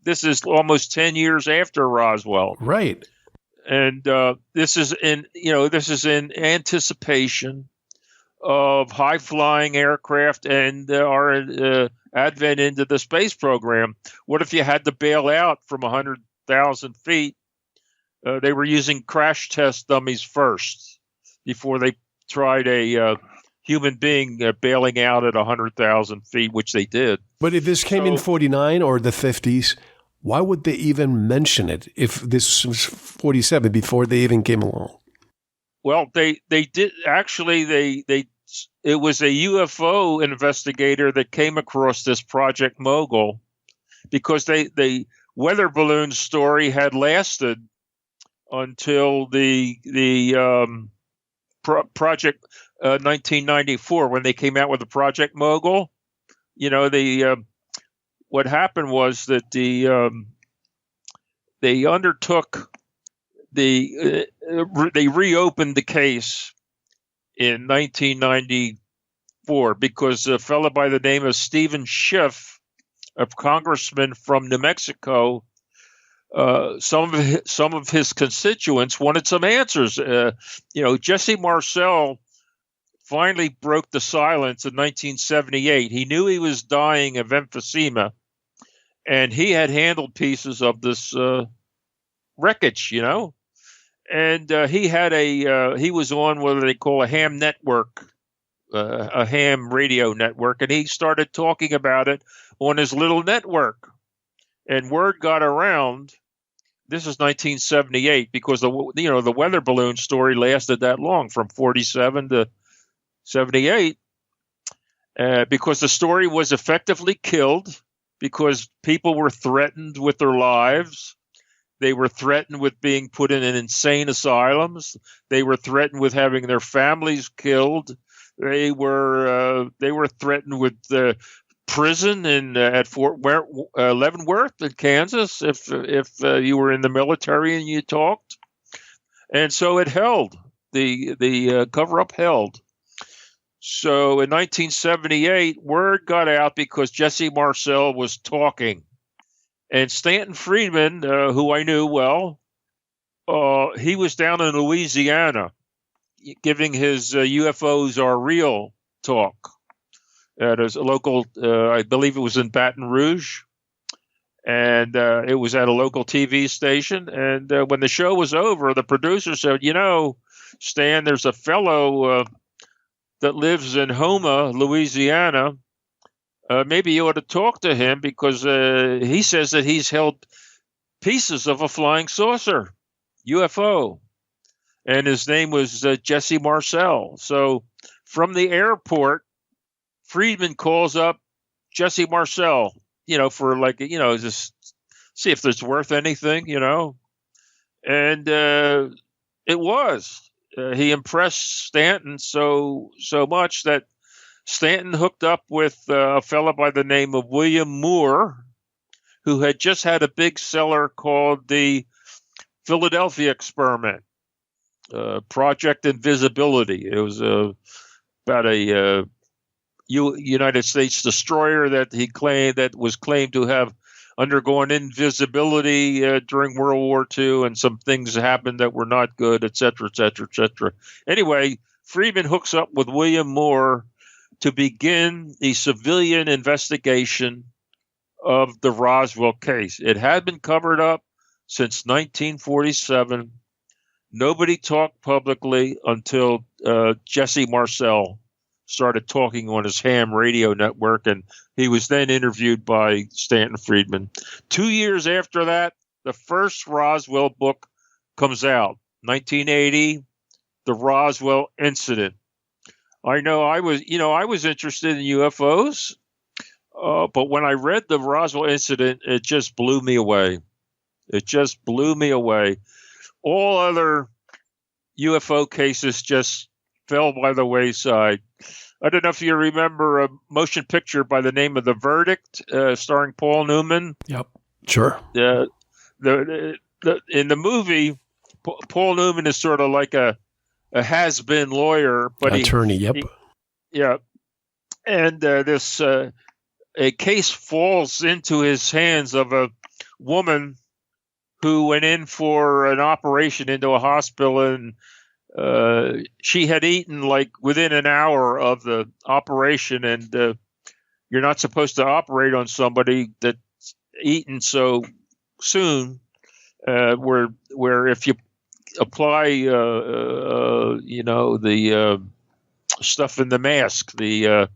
This is almost 10 years after Roswell. Right. And this is in anticipation of high flying aircraft and our advent into the space program. What if you had to bail out from 100,000 feet? They were using crash test dummies first before they tried a human being bailing out at 100,000 feet, which they did. But if this came in 49 or the 50s, why would they even mention it if this was 47 before they even came along? Well, they did actually. It was a UFO investigator that came across this Project Mogul because the weather balloon story had lasted until the Project 1994 when they came out with the Project Mogul. You know, what happened was that they undertook they reopened the case in 1994 because a fellow by the name of Stephen Schiff, a congressman from New Mexico, some of his constituents wanted some answers. Jesse Marcel finally broke the silence in 1978. He knew he was dying of emphysema, and he had handled pieces of this wreckage, And he was on what they call a ham network, a ham radio network, and he started talking about it on his little network. And word got around. This is 1978 because the weather balloon story lasted that long, from 47 to 78, because the story was effectively killed because people were threatened with their lives. They were threatened with being put in insane asylums. They were threatened with having their families killed. They were threatened with prison at Fort Leavenworth in Kansas if you were in the military and you talked. And so it held. The cover-up held. So in 1978, word got out because Jesse Marcel was talking. And Stanton Friedman, who I knew well, he was down in Louisiana giving his UFOs Are Real talk at a local, I believe it was in Baton Rouge. And it was at a local TV station. And when the show was over, the producer said, Stan, there's a fellow that lives in Houma, Louisiana. Maybe you ought to talk to him because he says that he's held pieces of a flying saucer, UFO. And his name was Jesse Marcel. So from the airport, Friedman calls up Jesse Marcel, for just see if it's worth anything, And it was. He impressed Stanton so much that Stanton hooked up with a fellow by the name of William Moore, who had just had a big seller called the Philadelphia Experiment, Project Invisibility. It was about a United States destroyer that was claimed to have undergone invisibility during World War II, and some things happened that were not good, et cetera, et cetera, et cetera. Anyway, Friedman hooks up with William Moore to begin the civilian investigation of the Roswell case. It had been covered up since 1947. Nobody talked publicly until Jesse Marcel started talking on his ham radio network, and he was then interviewed by Stanton Friedman. 2 years after that, the first Roswell book comes out, 1980, The Roswell Incident. I know I was interested in UFOs, but when I read the Roswell Incident, it just blew me away. It just blew me away. All other UFO cases just fell by the wayside. I don't know if you remember a motion picture by the name of The Verdict, starring Paul Newman. Yep, sure. In the movie, Paul Newman is sort of like a has-been lawyer, but attorney. Yep. Yeah, and this a case falls into his hands of a woman who went in for an operation into a hospital, and she had eaten like within an hour of the operation, and you're not supposed to operate on somebody that's eaten so soon. Where if you apply, the stuff in the mask, that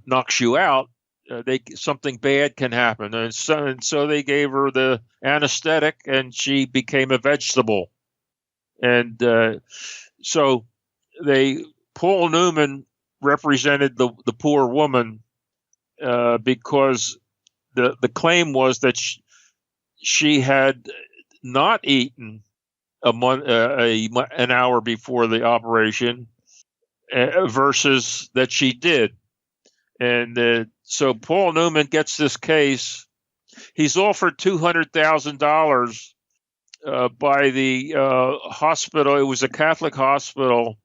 knocks you out. Something bad can happen, and so they gave her the anesthetic, and she became a vegetable. And so Paul Newman represented the poor woman because the claim was that she had not eaten an hour before the operation versus that she did. And so Paul Newman gets this case. He's offered $200,000 by the hospital. It was a Catholic hospital,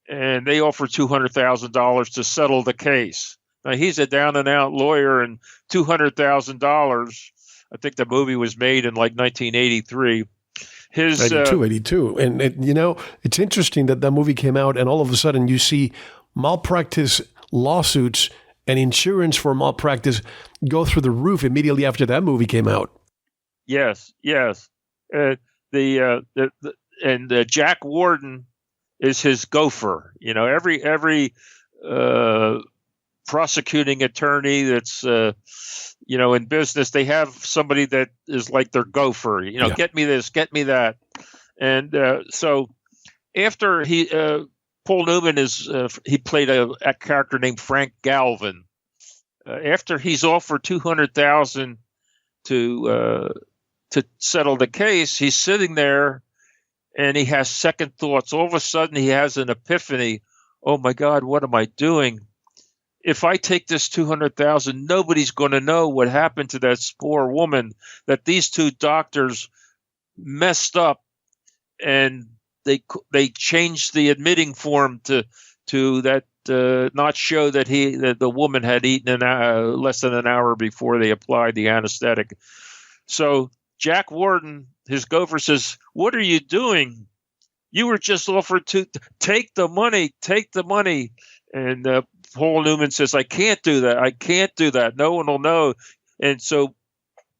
and they offered $200,000 to settle the case. Now, he's a down-and-out lawyer, and $200,000, I think the movie was made in like 1983. 82. And it's interesting that movie came out, and all of a sudden you see malpractice lawsuits and insurance for malpractice go through the roof immediately after that movie came out. Yes. Jack Warden is his gopher. Every prosecuting attorney that's in business, they have somebody that is like their gopher. Get me this, get me that, and so after Paul Newman he played a character named Frank Galvin. After he's offered $200,000 to settle the case, he's sitting there and he has second thoughts. All of a sudden, he has an epiphany. Oh my God, what am I doing? If I take this $200,000, nobody's going to know what happened to that poor woman, that these two doctors messed up, and they changed the admitting form to that not show that the woman had eaten less than an hour before they applied the anesthetic. So Jack Warden, his gopher, says, "What are you doing? You were just offered to take the money, And Paul Newman says, I can't do that. No one will know. And so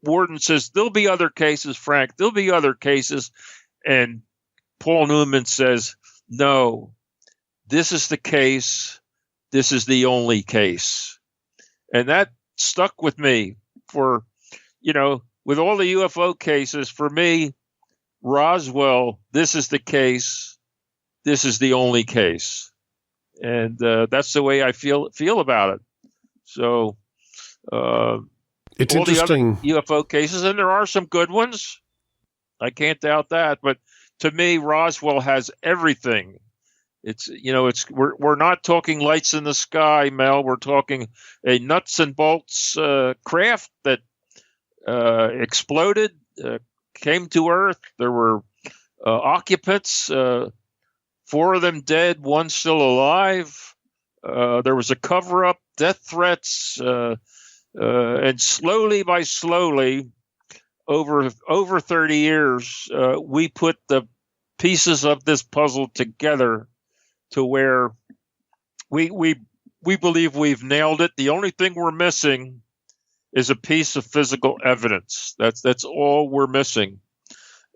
Warden says, there'll be other cases, Frank. There'll be other cases. And Paul Newman says, no, this is the case. This is the only case. And that stuck with me for, with all the UFO cases, for me, Roswell, this is the case. This is the only case. And that's the way I feel about it. So it's all interesting. The other UFO cases, and there are some good ones. I can't doubt that. But to me, Roswell has everything. We're not talking lights in the sky, Mel. We're talking a nuts and bolts craft that exploded, came to Earth. There were occupants. 4 of them dead, 1 still alive. There was a cover-up, death threats, and slowly, over 30 years, we put the pieces of this puzzle together to where we believe we've nailed it. The only thing we're missing is a piece of physical evidence. That's all we're missing.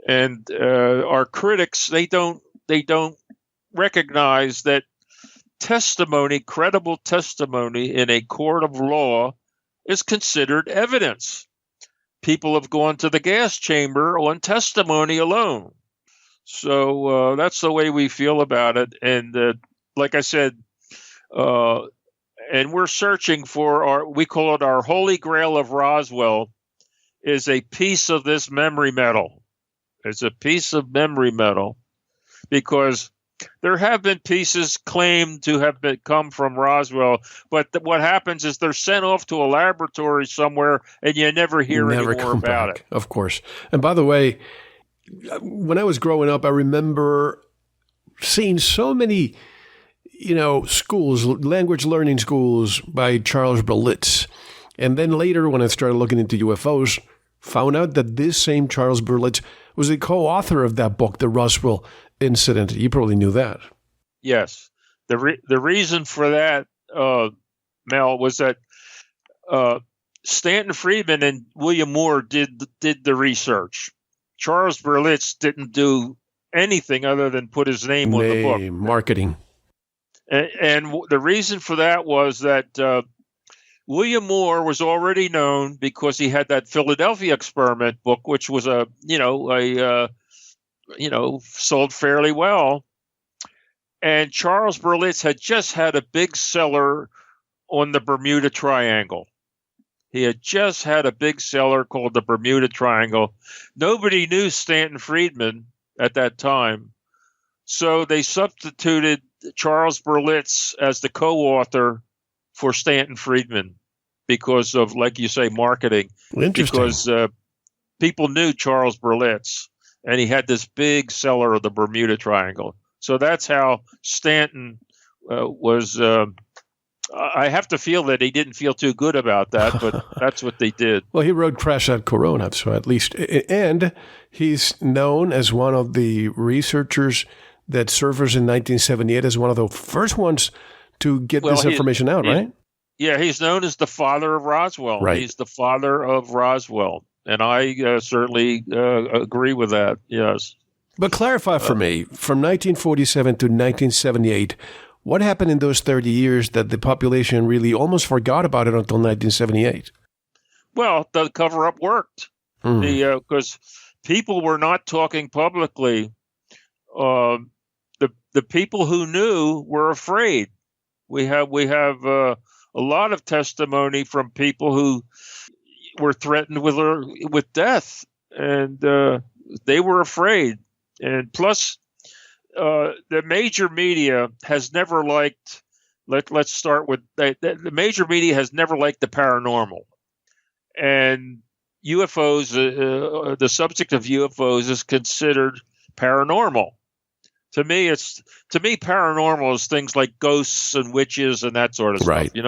And our critics, they don't recognize that testimony, credible testimony in a court of law, is considered evidence. People have gone to the gas chamber on testimony alone. So that's the way we feel about it. And like I said, and we're searching for we call it our Holy Grail of Roswell, is a piece of this memory metal. It's a piece of memory metal because there have been pieces claimed to have come from Roswell, but what happens is they're sent off to a laboratory somewhere, and you never hear any more about it. Of course. And by the way, when I was growing up, I remember seeing so many, schools, language learning schools by Charles Berlitz. And then later, when I started looking into UFOs, found out that this same Charles Berlitz was the co-author of that book, The Roswell Incident. You probably knew that. Yes. The reason for that, Mel, was that Stanton Friedman and William Moore did the research. Charles Berlitz didn't do anything other than put his name on the book. Marketing. And the reason for that was that William Moore was already known because he had that Philadelphia experiment book, which was sold fairly well. And Charles Berlitz had just had a big seller on the Bermuda Triangle. He had just had a big seller called the Bermuda Triangle. Nobody knew Stanton Friedman at that time. So they substituted Charles Berlitz as the co-author for Stanton Friedman because of, like you say, marketing. Interesting. Because people knew Charles Berlitz, and he had this big seller of the Bermuda Triangle. So that's how Stanton was. I have to feel that he didn't feel too good about that, but that's what they did. Well, he wrote Crash at Corona, so at least. And he's known as one of the researchers that surfaced in 1978 as one of the first ones to get this information out, right? Yeah, he's known as the father of Roswell. Right. He's the father of Roswell. And I certainly agree with that, yes. But clarify for me, from 1947 to 1978, what happened in those 30 years that the population really almost forgot about it until 1978? Well, the cover-up worked. Because people were not talking publicly. The people who knew were afraid. We have a lot of testimony from people who were threatened with death, and they were afraid. And plus, the major media has never liked. Let's start with the major media has never liked the paranormal, and UFOs. The subject of UFOs is considered paranormal. To me, paranormal is things like ghosts and witches and that sort of stuff. Right. You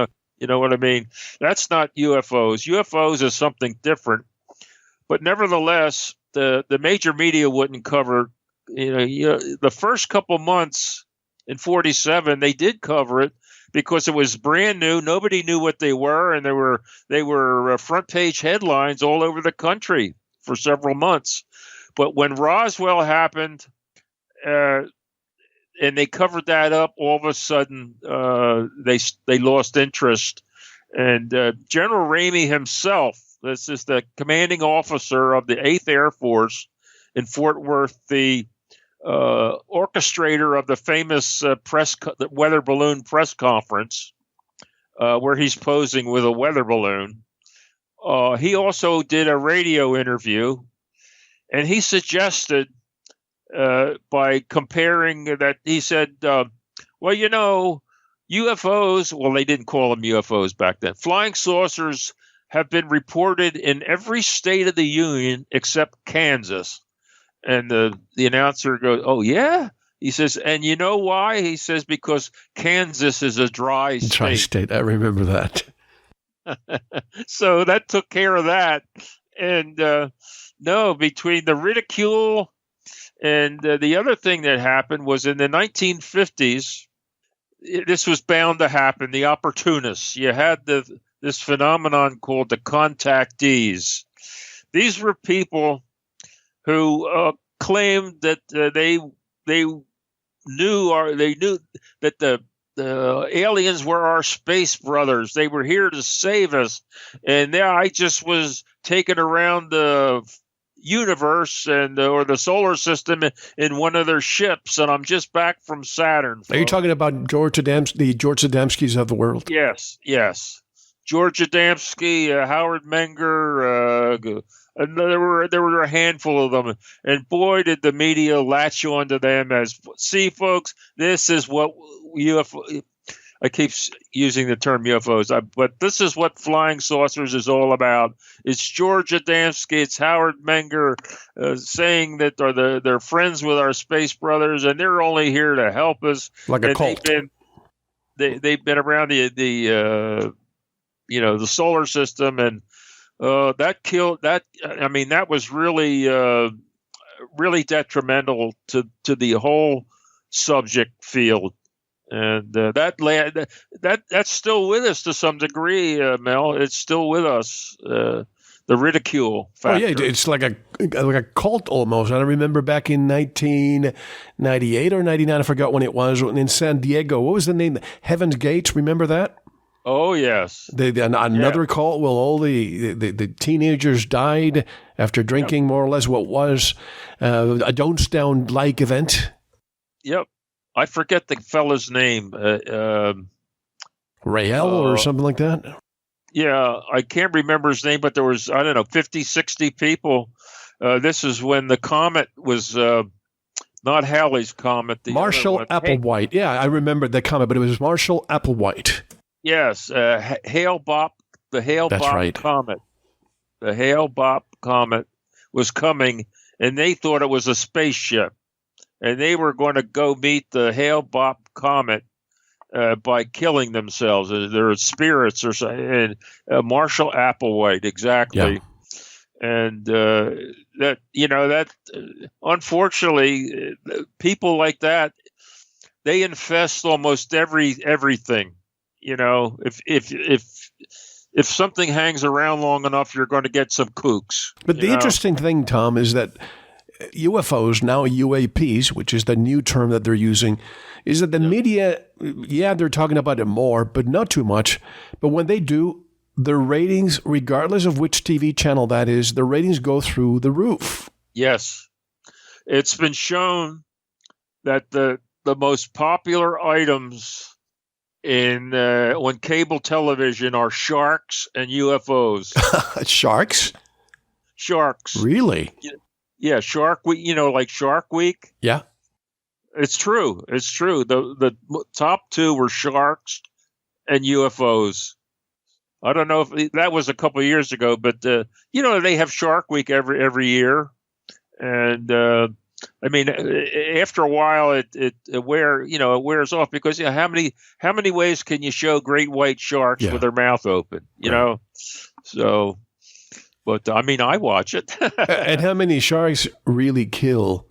know what I mean? That's not UFOs. UFOs is something different. But nevertheless, the major media wouldn't cover. The first couple months in 47, they did cover it because it was brand new. Nobody knew what they were, and they were front page headlines all over the country for several months. But when Roswell happened, and they covered that up, all of a sudden they lost interest. And General Ramey himself, this is the commanding officer of the 8th Air Force in Fort Worth, the orchestrator of the famous the weather balloon press conference, where he's posing with a weather balloon. He also did a radio interview, and he suggested, by comparing that, he said, UFOs, well, they didn't call them UFOs back then. Flying saucers have been reported in every state of the union except Kansas. And the announcer goes, "Oh, yeah?" He says, "And you know why?" He says, "Because Kansas is a dry state." Dry state, I remember that. So that took care of that. And between the ridicule and the other thing that happened was in the 1950s, this was bound to happen, the opportunists. You had the this phenomenon called the contactees. These were people who claimed that they knew that the aliens were our space brothers. They were here to save us, and now I just was taken around the universe or the solar system in one of their ships, and I'm just back from Saturn. Are you talking about the George Adamskis of the world? Yes. George Adamski, Howard Menger, and there were a handful of them, and boy, did the media latch onto them as, see, folks, this is what UFO. I keep using the term UFOs, but this is what flying saucers is all about. It's George Adamski, it's Howard Menger saying that they're friends with our space brothers, and they're only here to help us. Like a cult. They've been around the solar system, and that killed that. I mean, that was really really detrimental to the whole subject field. And that's still with us to some degree, Mel. It's still with us. The ridicule factor. Oh yeah, it's like a cult almost. I remember back in 1998 or 99, I forgot when it was, in San Diego. What was the name? Heaven's Gates. Remember that? Oh yes. Another cult. Well, all the teenagers died after drinking more or less what was a Jonestown-like event. Yep. I forget the fella's name. Rael or something like that? Yeah, I can't remember his name, but there was, 50, 60 people. This is when the comet was not Halley's comet. Marshall Applewhite. Yeah, I remember the comet, but it was Marshall Applewhite. Yes, Hale-Bopp, the Hale-Bopp right. comet. The Hale-Bopp comet was coming, and they thought it was a spaceship. And they were going to go meet the Hale-Bopp comet by killing themselves. They're spirits or something. And Marshall Applewhite, exactly. Yeah. And that unfortunately, people like that, they infest almost everything. If something hangs around long enough, you're going to get some kooks. But the interesting thing, Tom, is that UFOs, now UAPs, which is the new term that they're using, is that the media, they're talking about it more, but not too much. But when they do, the ratings, regardless of which TV channel that is, the ratings go through the roof. Yes. It's been shown that the most popular items on cable television are sharks and UFOs. Sharks? Sharks. Really? Yeah, Shark Week, like Shark Week. Yeah. It's true. The top two were sharks and UFOs. I don't know if that was a couple of years ago, but they have Shark Week every year, and after a while it wears off because how many ways can you show great white sharks with their mouth open? You know, so. But I watch it. And how many sharks really kill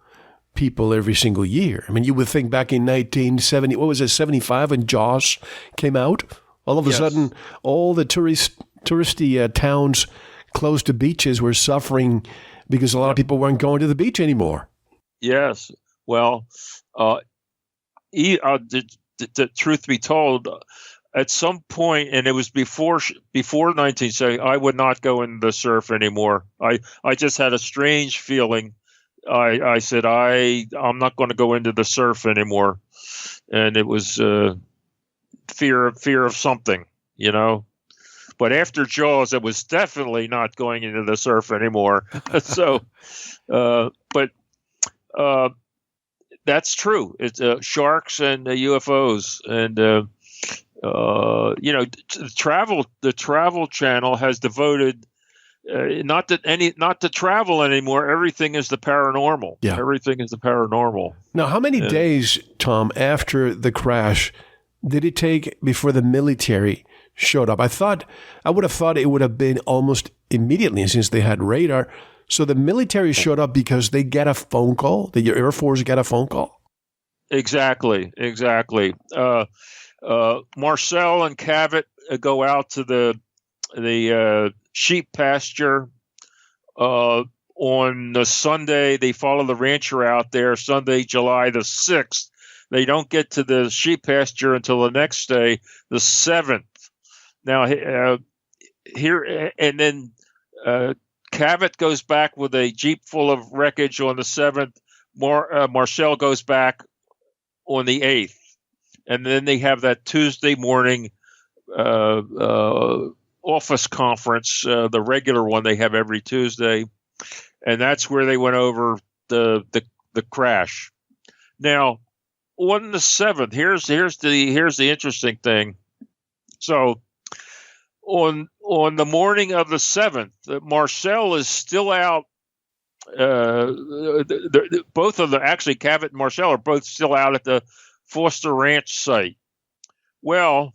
people every single year? I mean, you would think back in 1970, 75 when Jaws came out? All of a sudden, all the touristy towns close to beaches were suffering because a lot of people weren't going to the beach anymore. Yes. Well, the truth be told, at some point, and it was before 1970, I would not go into the surf anymore. I just had a strange feeling. I said I'm not going to go into the surf anymore, and it was fear of something, But after Jaws, it was definitely not going into the surf anymore. So, but that's true. It's sharks and UFOs and. The Travel Channel has devoted not to travel anymore. Everything is the paranormal. Yeah. Everything is the paranormal. Now, how many days, Tom, after the crash did it take before the military showed up? I would have thought it would have been almost immediately since they had radar. So the military showed up because they get a phone call. The Air Force got a phone call. Exactly. Marcel and Cavett go out to the the sheep pasture. On the Sunday, they follow the rancher out there, Sunday, July the 6th. They don't get to the sheep pasture until the next day, the 7th. Now, here, and then Cabot goes back with a Jeep full of wreckage on the 7th. Marcel goes back on the 8th. And then they have that Tuesday morning office conference, the regular one they have every Tuesday. And that's where they went over the crash. Now, on the 7th, here's the interesting thing. So, on the morning of the 7th, Marcel is still out. Both of them, actually, Cabot and Marcel are both still out at the Foster Ranch site. Well,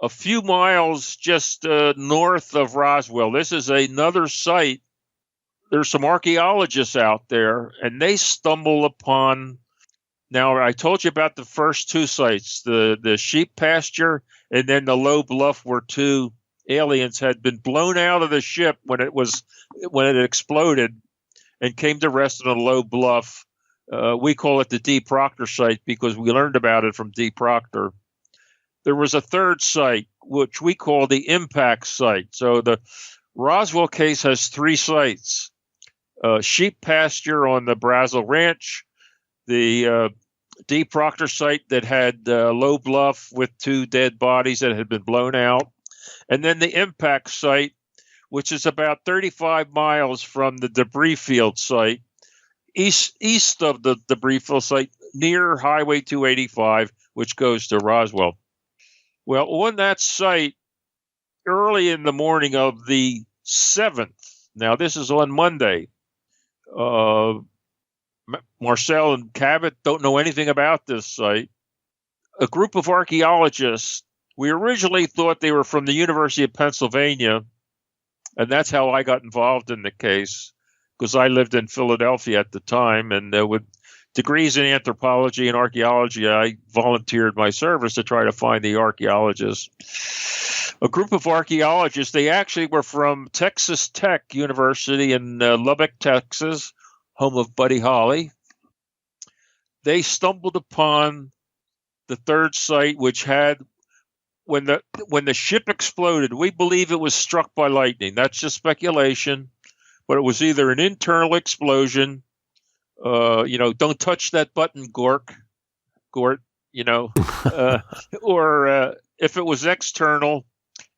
a few miles just north of Roswell, this is another site. There's some archaeologists out there, and they stumble upon. Now, I told you about the first two sites, the sheep pasture and then the low bluff where two aliens had been blown out of the ship when it exploded and came to rest on a low bluff. We call it the D. Proctor site because we learned about it from D. Proctor. There was a third site, which we call the impact site. So the Roswell case has three sites. Sheep pasture on the Brazil Ranch, the D. Proctor site that had low bluff with two dead bodies that had been blown out, and then the impact site, which is about 35 miles from the debris field site, east of the debris field site, near Highway 285, which goes to Roswell. Well, on that site, early in the morning of the 7th, now this is on Monday, Marcel and Cabot don't know anything about this site. A group of archaeologists, we originally thought they were from the University of Pennsylvania, and that's how I got involved in the case, because I lived in Philadelphia at the time, and with degrees in anthropology and archaeology, I volunteered my service to try to find the archaeologists. A group of archaeologists, they actually were from Texas Tech University in Lubbock, Texas, home of Buddy Holly. They stumbled upon the third site, which had, when the ship exploded, we believe it was struck by lightning. That's just speculation, but it was either an internal explosion. Don't touch that button, Gort, or if it was external,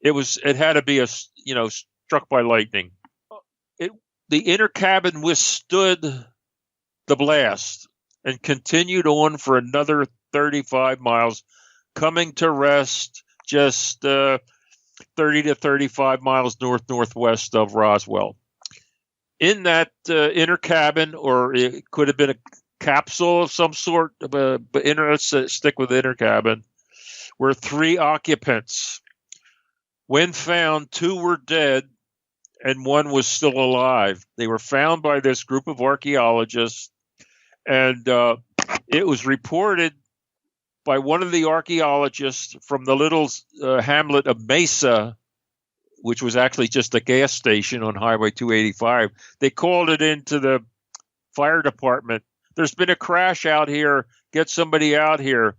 it had to be struck by lightning. The inner cabin withstood the blast and continued on for another 35 miles, coming to rest just 30 to 35 miles northwest of Roswell. In that inner cabin, or it could have been a capsule of some sort, but let's stick with the inner cabin, were three occupants. When found, two were dead and one was still alive. They were found by this group of archaeologists, and it was reported by one of the archaeologists from the little hamlet of Mesa, which was actually just a gas station on Highway 285. They called it into the fire department. There's been a crash out here. Get somebody out here.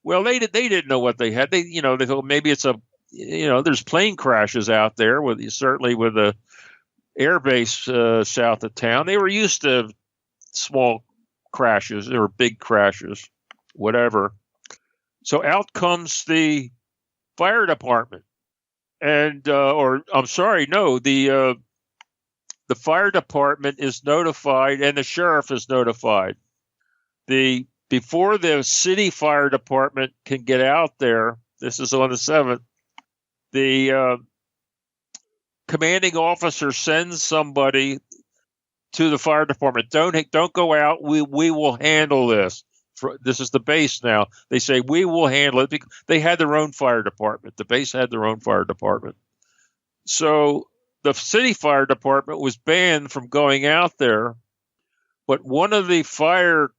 Well, they didn't know what they had. They thought maybe it's there's plane crashes out there certainly with the air base south of town. They were used to small crashes or big crashes, whatever. So out comes the fire department. And the fire department is notified and the sheriff is notified. Before the city fire department can get out there, this is on the 7th, the commanding officer sends somebody to the fire department. Don't go out. We will handle this. This is the base now. They say, we will handle it. They had their own fire department. The base had their own fire department. So the city fire department was banned from going out there. But one of the fire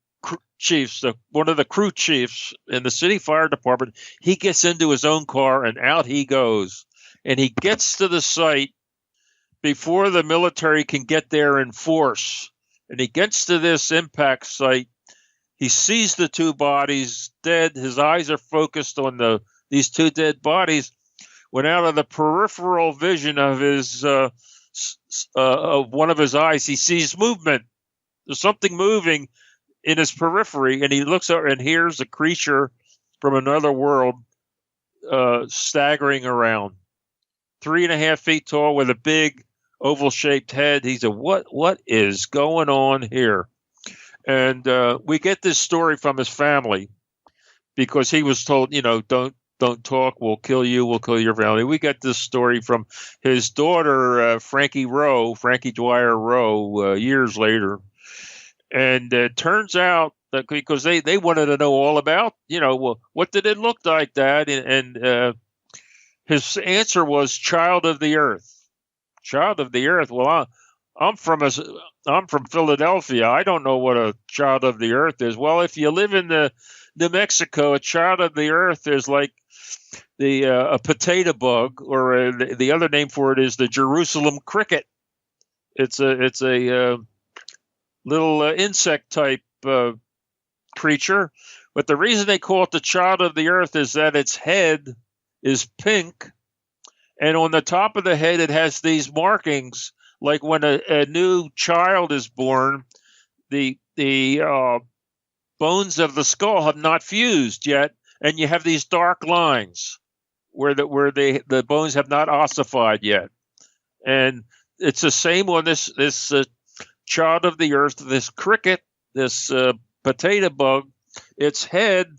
chiefs, one of the crew chiefs in the city fire department, he gets into his own car and out he goes. and he gets to the site before the military can get there in force. And he gets to this impact site. He sees the two bodies dead. His eyes are focused on these two dead bodies. When out of the peripheral vision of his of one of his eyes, he sees movement. There's something moving in his periphery, and he looks out and hears a creature from another world staggering around, 3.5 feet tall with a big oval-shaped head. He said, "What is going on here?" And we get this story from his family because he was told, don't talk, we'll kill you, we'll kill your family. We get this story from his daughter, Frankie Dwyer Rowe, years later. And it turns out that because they wanted to know all about, what did it look like, Dad? And his answer was child of the earth. Child of the earth. Well, I'm from Philadelphia. I don't know what a child of the earth is. Well, if you live in New Mexico, a child of the earth is like a potato bug, or the other name for it is the Jerusalem cricket. It's a little insect type creature, but the reason they call it the child of the earth is that its head is pink, and on the top of the head it has these markings. Like when a new child is born, the bones of the skull have not fused yet, and you have these dark lines where the bones have not ossified yet. And it's the same on this child of the earth, this cricket, this potato bug. Its head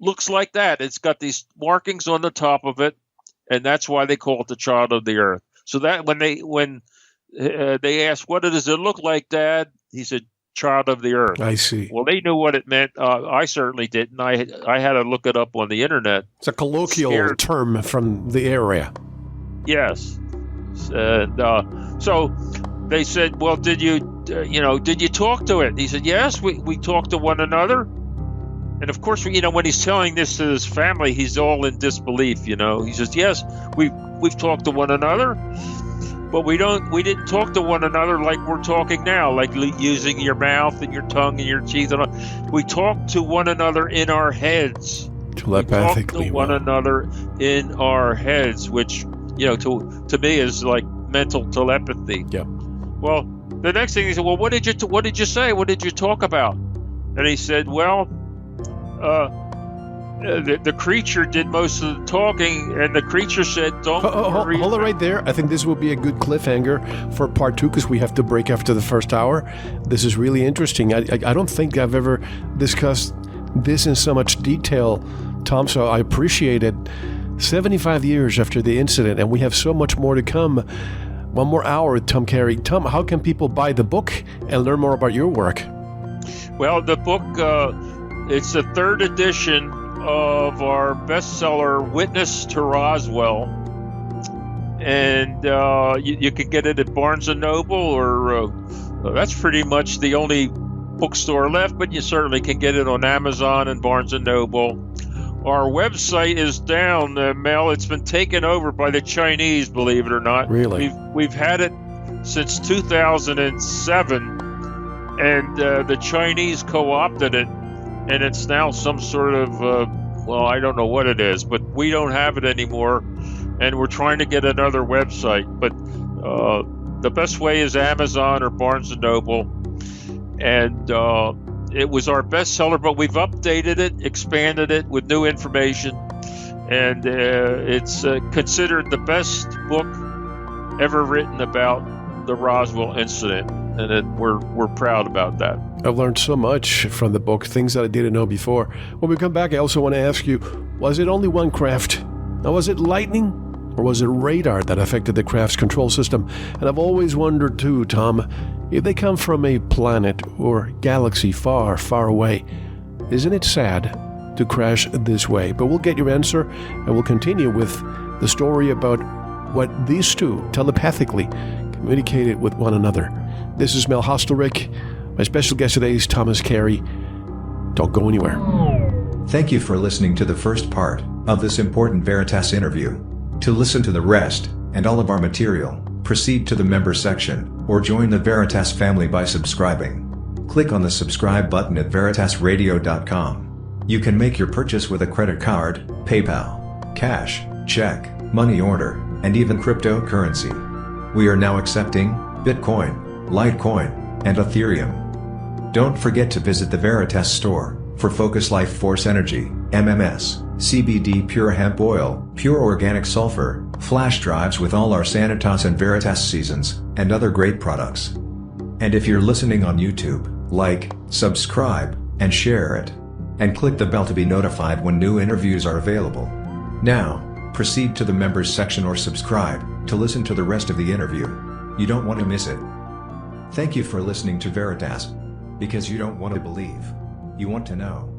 looks like that. It's got these markings on the top of it, and that's why they call it the child of the earth. So that when they asked, "What does it look like, Dad?" He said, "Child of the earth." I see. Well, they knew what it meant. I certainly didn't. I had to look it up on the internet. It's a colloquial term from the area. Yes. So they said, "Well, did you talk to it?" He said, "Yes, we talked to one another." And of course, when he's telling this to his family, he's all in disbelief. He says, "Yes, we've talked to one another, but we didn't talk to one another like we're talking now, like using your mouth and your tongue and your teeth. We talked to one another in our heads. Telepathically, we talked to one another in our heads, which to me is like mental telepathy." Yeah. Well, the next thing he said, "Well, what did you say? What did you talk about?" And he said, "Well, the creature did most of the talking, and the creature said, don't worry." Hold it right there. I think this will be a good cliffhanger for part 2 because we have to break after the first hour. This is really interesting. I don't think I've ever discussed this in so much detail, Tom, so I appreciate it. 75 years after the incident, and we have so much more to come. One more hour with Tom Carey. Tom, how can people buy the book and learn more about your work? Well, the book, it's the 3rd edition of our bestseller, Witness to Roswell. And you can get it at Barnes & Noble, or that's pretty much the only bookstore left, but you certainly can get it on Amazon and Barnes & Noble. Our website is down, Mel. It's been taken over by the Chinese, believe it or not. Really? We've had it since 2007, and the Chinese co-opted it, and it's now some sort of, I don't know what it is, but we don't have it anymore, and we're trying to get another website. But the best way is Amazon or Barnes & Noble, and it was our bestseller, but we've updated it, expanded it with new information, and it's considered the best book ever written about the Roswell incident, and we're proud about that. I've learned so much from the book, things that I didn't know before. When we come back, I also want to ask you, was it only one craft? Now, was it lightning, or was it radar that affected the craft's control system? And I've always wondered too, Tom, if they come from a planet or galaxy far, far away, isn't it sad to crash this way? But we'll get your answer, and we'll continue with the story about what these two telepathically communicated with one another. This is Mel Hostelrick. My special guest today is Thomas Carey. Don't go anywhere. Thank you for listening to the first part of this important VERITAS interview. To listen to the rest, and all of our material, proceed to the members section, or join the Veritas family by subscribing. Click on the subscribe button at veritasradio.com. You can make your purchase with a credit card, PayPal, cash, check, money order, and even cryptocurrency. We are now accepting Bitcoin, Litecoin, and Ethereum. Don't forget to visit the Veritas store for Focus Life Force Energy, MMS, CBD Pure Hemp Oil, Pure Organic Sulfur, flash drives with all our Sanitas and Veritas seasons, and other great products. And if you're listening on YouTube, like, subscribe, and share it. And click the bell to be notified when new interviews are available. Now, proceed to the members section or subscribe to listen to the rest of the interview. You don't want to miss it. Thank you for listening to Veritas. Because you don't want to believe. You want to know.